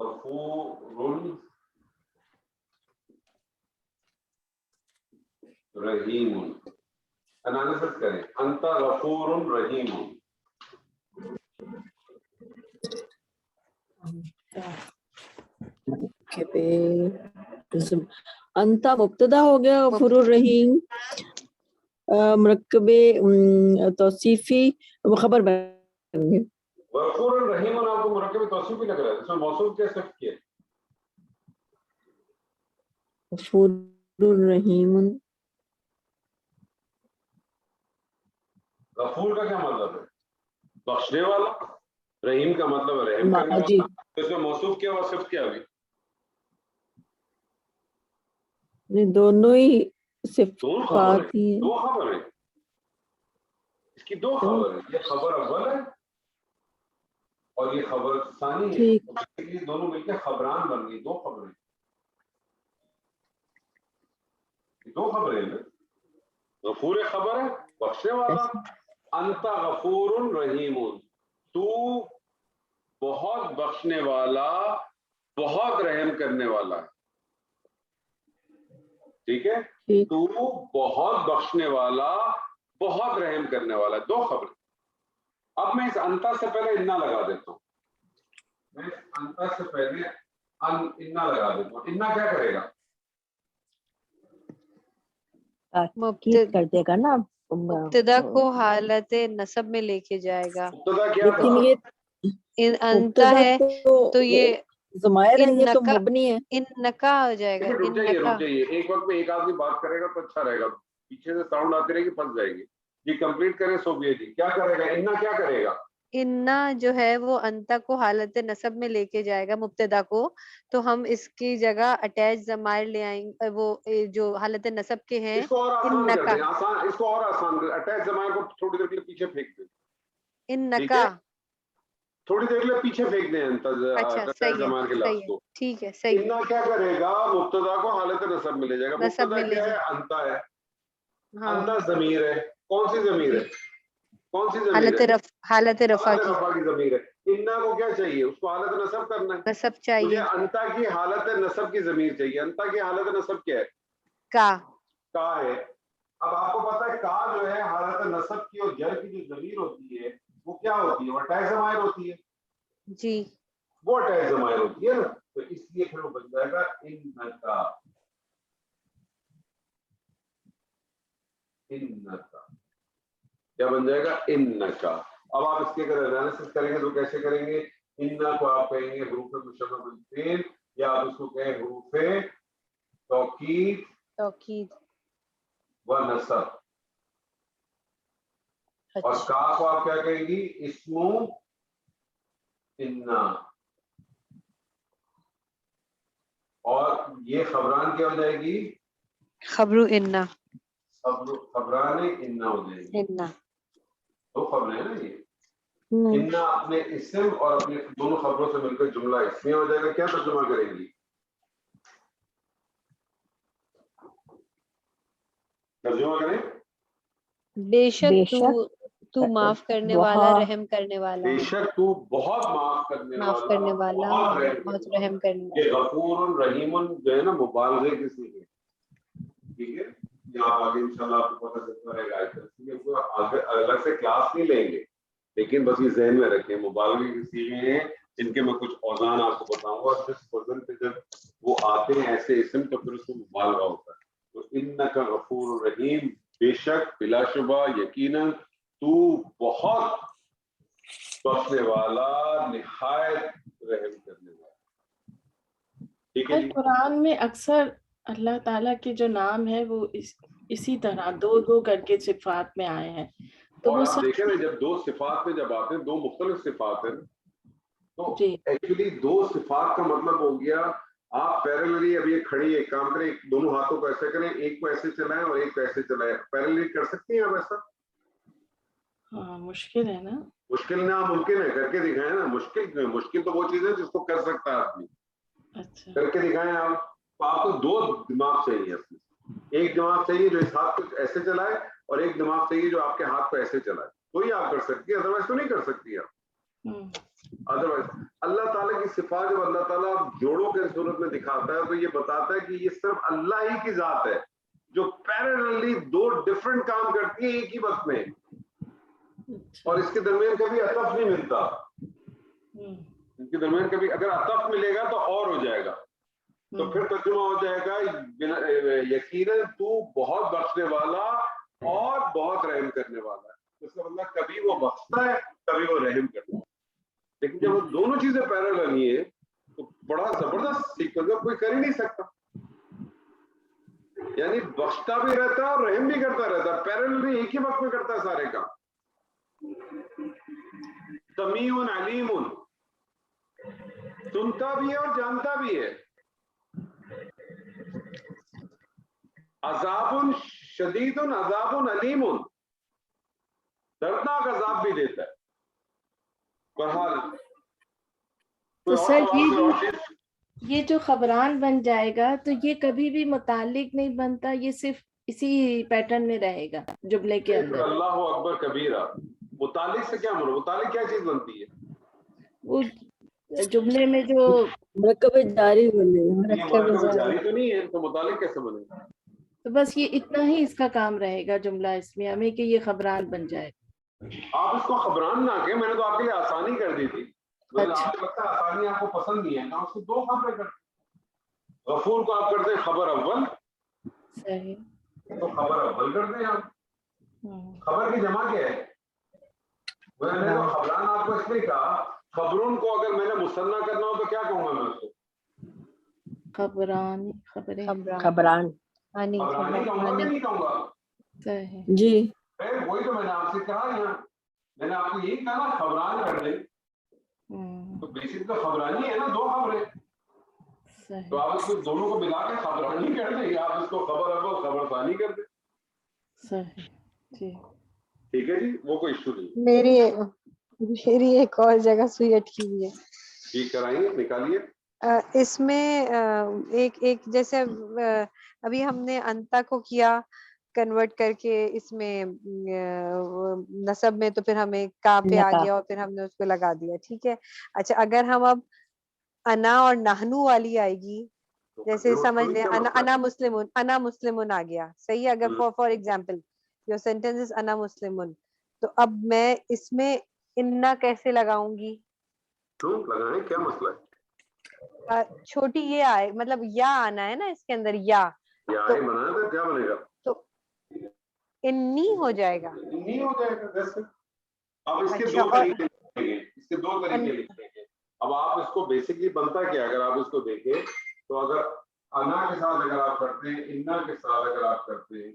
Speaker 1: गफूरुन रहीमुन। एनालिसिस करें, अंता गफूरुन रहीमुन।
Speaker 5: अंता मुब्तदा हो गया, गफूरुर रहीम मुरक्कबे तौसीफी खबर बन गए।
Speaker 1: गफूरुन रहीमुन आपको मुरक्कब तौसीफी लग रहा है, इसमें मौसूफ कैसे किया?
Speaker 5: गफूरुर रहीम,
Speaker 1: गफूर का क्या मतलब है? बख्शने वाला। रहीम का मतलब है रहम करने वाला। तो इसमें मौसूफ क्या हुआ, सिर्फ क्या हुई?
Speaker 5: दोनों ही
Speaker 1: दो खबर
Speaker 5: सिफात ही हैं।
Speaker 1: दो खबर है, इसकी दो खबर है। ये खबर अव्वल है और ये खबर सानी है,
Speaker 5: ठीक।
Speaker 1: तो ये दोनों मिलकर खबरान बन गई, दो खबरें, दो खबरें हैं। गफूर खबर है, बख्शने वाला। अंता गफूरुन रहीमुन, तू बहुत बख्शने वाला, बहुत रहम करने वाला है। ठीक है, तू बहुत बख्शने वाला, बहुत रहम करने वाला है। दो खबरें। अब मैं इस अंता से पहले इन्ना लगा देता हूँ, मैं इस अंता से पहले इन्ना लगा देता हूँ। इन्ना क्या करेगा?
Speaker 2: ताकीद कर देगा ना,
Speaker 4: मुब्तदा को हालत नसब में लेके जाएगा।
Speaker 1: मुब्तदा क्या था?
Speaker 5: लेकिन ये
Speaker 4: अंता है तो ये
Speaker 5: ज़मायर है, ये तो
Speaker 4: इन्नका
Speaker 5: मबनी है।
Speaker 4: इन्नका हो जाएगा,
Speaker 1: रुक जाइए रुक
Speaker 4: इन्नका।
Speaker 1: जाइए, एक वक्त में एक आदमी बात करेगा तो अच्छा रहेगा, पीछे से साउंड आती रहेगी फंस जाएगी। जी कंप्लीट करें सोबिया जी, क्या करेगा इन्ना, क्या करेगा?
Speaker 4: इन्ना जो है वो अंता को हालत नसब में लेके जाएगा, मुब्तदा को, तो हम इसकी जगह अटैच ज़मायर ले आएंगे, वो जो हालत नसब के हैं
Speaker 1: इसको और आसान कर
Speaker 4: इन्नका,
Speaker 1: दें, आसान, इसको और आसान कर, अटैच जमायर को थोड़ी देर के लिए पीछे फेंक दें, ठीक
Speaker 4: इन्नका।
Speaker 1: है? थोड़ी देर के लिए पीछे फेंक दें
Speaker 4: अच्छा
Speaker 1: अटैच
Speaker 4: सही है,
Speaker 1: जमायर के
Speaker 4: सही
Speaker 1: लफ्ज
Speaker 4: है,
Speaker 1: को।
Speaker 4: ठीक है, सही है,
Speaker 1: इन्ना क्या करेगा, मुब्तदा को हालत नसब में ले जाएगा।
Speaker 4: नसब
Speaker 1: मुब्तदा
Speaker 4: में ले
Speaker 1: क्या है?
Speaker 4: जाए,
Speaker 1: अंता है,
Speaker 4: हाँ
Speaker 1: अंता जमीर है। कौन सी जमीर
Speaker 4: जी,
Speaker 1: है? कौन सी जमीर
Speaker 4: हालत
Speaker 1: है?
Speaker 4: रफ, हालत रफा
Speaker 1: हालत
Speaker 4: की,
Speaker 1: रफा की जमीर है। इन्ना को क्या चाहिए? उसको हालत नसब करना है।
Speaker 4: नसब
Speaker 1: मुझे
Speaker 4: चाहिए,
Speaker 1: अंता की हालत नसब की जमीर चाहिए। अंता की हालत नसब क्या है?
Speaker 4: का,
Speaker 1: का है। अब आपको पता है का जो है हालत नसब की और जर की जो जमीर होती है वो क्या होती है? वो अटैच जमायर होती है,
Speaker 4: जी,
Speaker 1: वो अटैच जमायर होती है ना, तो इसलिए फिर वो बन जाएगा इन्नका। इन्नका क्या बन जाएगा? इन्नका। अब आप इसके अगर एनालिसिस करेंगे तो कैसे करेंगे? इन्ना को आप कहेंगे हरूफ मुशब्बह बिल फेल, या आप उसको कहें हरूफ तौकीद
Speaker 4: तौकीद,
Speaker 1: व नसब, और
Speaker 4: अच्छा,
Speaker 1: का को आप क्या कहेंगी? इस्मु इन्ना, और ये खबरान क्या हो जाएगी?
Speaker 4: खबरू इन्ना,
Speaker 1: खबरान इन्ना हो जाएगी।
Speaker 4: इन्ना,
Speaker 1: दो खबरें हैं ना ये, इन्ना अपने इस्म और अपने दोनों खबरों से मिलकर जुमला इसमें हो जाएगा। क्या तर्जुमा करेंगी? तर्जुमा करें।
Speaker 4: बेशक तू,
Speaker 2: बेशक
Speaker 4: तू माफ करने वाला,
Speaker 2: बहुत
Speaker 4: रहम करने वाला है,
Speaker 1: बेशक तू बहुत माफ करने
Speaker 4: माफ
Speaker 1: वाला,
Speaker 4: करने वाला,
Speaker 1: बहुत रहम
Speaker 4: बहुत
Speaker 1: करने
Speaker 4: रहम करने
Speaker 1: वाला। ये
Speaker 4: वाला,
Speaker 1: गफूर रहीम जो है ना, मुबालगे की सीगे, ठीक है? यहाँ आगे इंशाल्लाह आपको पता चलता रहेगा। इसलिए आगे अलग से क्लास नहीं लेंगे, लेकिन बस ये जहन में रखें मुबालगे की सीगे हैं, इनके मैं कुछ औजान आपको बताऊंगा, और जिस वजन पे जब वो आते हैं ऐसे इसम तो फिर उसको मुबालगा होता है। तो इन्नका गफूर रहीम, बेशक बिलाशुबा यकीनन तू बहुत बख्शने वाला, निहायत रहम करने वाला। ठीक है जी।
Speaker 3: कुरान में अक्सर अल्लाह ताला के जो नाम है वो इसी तरह दो दो करके सिफात में आए हैं, तो
Speaker 1: और
Speaker 3: वो
Speaker 1: आप
Speaker 3: सब
Speaker 1: देखें ना, जब दो सिफात में जब आते हैं, दो मुख्तलिफ सिफात हैं, तो
Speaker 3: जी
Speaker 1: एक्चुअली दो सिफात का मतलब हो गया, आप पैरेलली अब ये खड़ी एक काम करें, दोनों हाथों को ऐसे करें, एक को ऐसे चलाएं और एक को ऐसे चलाएं, पैरेलली कर सकती हैं आप ऐसा?
Speaker 3: हाँ मुश्किल है ना।
Speaker 1: मुश्किल ना, मुमकिन है, करके दिखाएं ना। मुश्किल क्यों है? मुश्किल तो वो चीज है जिसको कर सकता है आदमी।
Speaker 3: अच्छा
Speaker 1: करके दिखाएं आप। तो आपको दो दिमाग चाहिए अपने, एक दिमाग चाहिए जो इस हाथ को ऐसे चलाए, और एक दिमाग चाहिए जो आपके हाथ को ऐसे चलाए, तो ही आप कर सकती है, अदरवाइज तो नहीं कर सकती आप। अदरवाइज अल्लाह ताला की सिफात जब अल्लाह ताला जोड़ों के सूरत में दिखाता है तो ये बताता है कि ये सिर्फ अल्लाह ही की जात है जो पैरेलली दो डिफरेंट काम करती है एक ही वक्त में, और इसके दरमियान कभी अतफ नहीं मिलता। इनके दरमियान कभी अगर अतफ मिलेगा तो और हो जाएगा, तो फिर तर्जुमा हो जाएगा यकीनन तू बहुत बख्शने वाला और बहुत रहम करने वाला है। इसका मतलब कभी वो बख्शता है, कभी वो रहम करता है। लेकिन जब वो दोनों चीजें पैरेलल नहीं है तो बड़ा जबरदस्त सीक्वेंस है, कोई कर ही नहीं सकता। यानी बख्शता भी रहता है और रहम भी करता रहता है, पैरेलली एक ही वक्त में करता है सारे काम। समीउन अलीमुन, सुनता भी है और जानता भी है। अजाबुन शदीदुन अजाबुन अलीमुन, दर्दनाक अजाब भी देता है। बहरहाल
Speaker 3: तो सर ये जो खबरान बन जाएगा तो ये कभी भी मुतालिक नहीं बनता, ये सिर्फ इसी पैटर्न में रहेगा जुमले के अंदर।
Speaker 1: अल्लाह अकबर कबीरा, मुतालिक से क्या मतलब? मुतालिक क्या चीज बनती है?
Speaker 3: वो जुमले में जो
Speaker 5: मरकब जारी बने,
Speaker 1: मरकब जारी तो नहीं है, तो मुतालिक कैसे बनेगा?
Speaker 3: तो बस ये इतना ही इसका काम रहेगा जुमला इस्मिया में कि ये खबरान बन जाए।
Speaker 1: आप इसको खबरान ना कहें, मैंने तो आपके लिए आसानी कर दी थी।
Speaker 3: अच्छा।
Speaker 1: आपको लगता है आसानी आपको पसंद नहीं है ना, उसको दो खबरें कर, गफूर को आप करते हैं खबर अव्वल,
Speaker 3: सही,
Speaker 1: तो खबर अव्वल करते हैं आप। खबर की जमा क्या है? मैंने तो खबरान आपको इसलिए कहा, خبرون کو اگر میں نے مثنا کرنا ہو تو کیا کہوں گا میں اس کو؟
Speaker 3: خبرانی خبریں
Speaker 2: خبران
Speaker 4: ہانی
Speaker 1: خبرانی کہوں گا کہ نہیں کہوں گا؟
Speaker 3: صحیح
Speaker 5: جی
Speaker 1: وہی تو میں نے آپ سے کہا یہاں، میں نے آپ کو یہی کہا نا خبران کر دیں، تو بیسک تو خبرانی ہے نا، دو خبریں،
Speaker 3: صحیح
Speaker 1: تو آپ اس کو دونوں کو ملا کے خبرانی کر دیں یا آپ اس کو خبر اول خبر ثانی کر دیں.
Speaker 3: صحیح جی
Speaker 1: ٹھیک ہے جی، وہ کوئی ایشو نہیں.
Speaker 4: میری ایک اور جگہ سوئی اٹکی ہوئی ہے.
Speaker 1: ٹھیک کرائیے، نکالیے.
Speaker 4: اس میں ایک جیسے ابھی ہم نے انتا کو کیا کنورٹ کر کے اس میں نصب میں، تو پھر ہمیں کا پہ آ گیا اور پھر ہم نے اس کو لگا دیا. ٹھیک ہے. اچھا اگر ہم اب انا اور نحنو والی آئے گی، جیسے سمجھ لیں انا مسلمون آ گیا، صحیح. اگر for example your sentence is انا مسلمون، تو اب میں اس میں انا کیسے لگاؤں گی؟
Speaker 1: کیوں لگائیں، کیا مسئلہ ہے؟
Speaker 4: چھوٹی یہ آئے، مطلب یا آنا ہے نا اس کے اندر، یا
Speaker 1: آئے بنایا تو کیا بنے گا؟
Speaker 4: تو انی ہو جائے گا.
Speaker 1: نہیں ہو جائے گا. ویسے اب اس کے
Speaker 4: اچھا،
Speaker 1: دو طریقے لکھیں گے، اس کے دو طریقے لکھیں گے. اب آپ اس کو بیسکلی بنتا کیا، اگر آپ اس کو دیکھیں تو اگر انا کے ساتھ اگر آپ کرتے ہیں، انا کے ساتھ اگر آپ کرتے ہیں،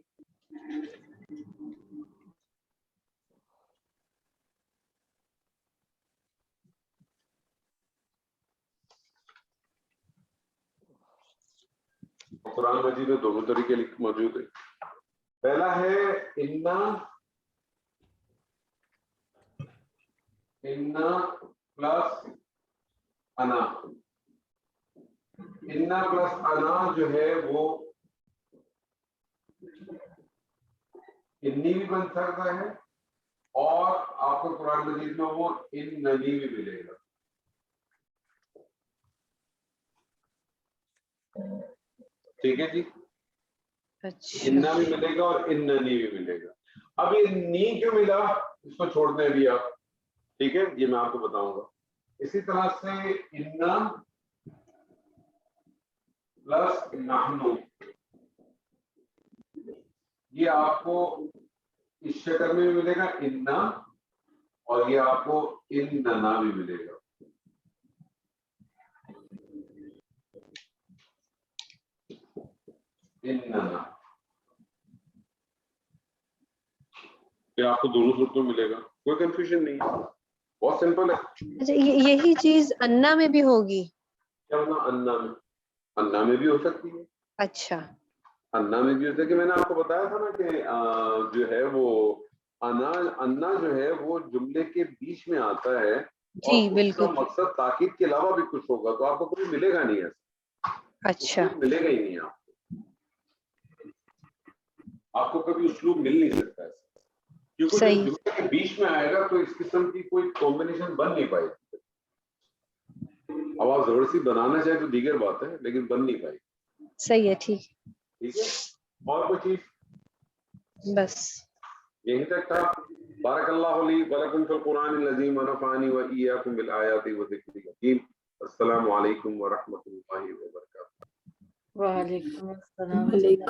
Speaker 1: قرآن مجید میں دونوں طریقے موجود ہیں. پہلا ہے انا پلس انا. انا پلس انا جو ہے وہ انی بھی بن سکتا ہے، اور آپ کو قرآن مجید میں وہ اننی بھی ملے گا. ٹھیک ہے جی. انا بھی ملے گا اور اننی بھی ملے گا. اب یہ نی کیوں ملا، اس کو چھوڑ دیں ابھی آپ. ٹھیک ہے، یہ میں آپ کو بتاؤں گا. اسی طرح سے انا پلس نحنو، یہ آپ کو اس شکل میں بھی ملے گا انا، اور یہ آپ کو اننا بھی ملے گا. اننا یہ آپ کو دونوں صورتوں میں ملے گا، کوئی کنفیوژن نہیں ہے، بہت سمپل ہے.
Speaker 4: اچھا، یہی چیز انا میں بھی ہوگی؟
Speaker 1: کیا ہونا انا میں بھی ہو سکتی ہے.
Speaker 4: اچھا،
Speaker 1: انا میں بھی ہو سکتی ہے. میں نے آپ کو بتایا تھا نا کہ جو ہے وہ انا جو ہے وہ جملے کے بیچ میں آتا ہے،
Speaker 4: جی
Speaker 1: اور اس
Speaker 4: بالکل.
Speaker 1: کا مقصد تاکید کے علاوہ بھی کچھ ہوگا، تو آپ کو کبھی ملے گا نہیں ایسا.
Speaker 4: اچھا،
Speaker 1: اسلوب ملے گا ہی نہیں آپ کو کبھی اسلوب مل نہیں سکتا ایسا، کیونکہ جب
Speaker 4: صحیح.
Speaker 1: جملے کے بیچ میں آئے گا تو اس قسم کی کوئی کمبینیشن بن نہیں پائے گی. اب آپ زبردستی بنانا چاہیں تو دیگر بات ہے، لیکن بن نہیں پائے گی.
Speaker 4: صحیح ہے. ٹھیک
Speaker 1: ہے. اور کوئی چیز؟
Speaker 4: بس
Speaker 1: یہی تک تھا. بارک اللہ لی ولکم فی القرآن العظیم ونفعنی وإیاکم بالآیات والذکر الحکیم. السلام علیکم ورحمۃ اللہ وبرکاتہ.
Speaker 3: وعلیکم السلام.
Speaker 5: وعلیکم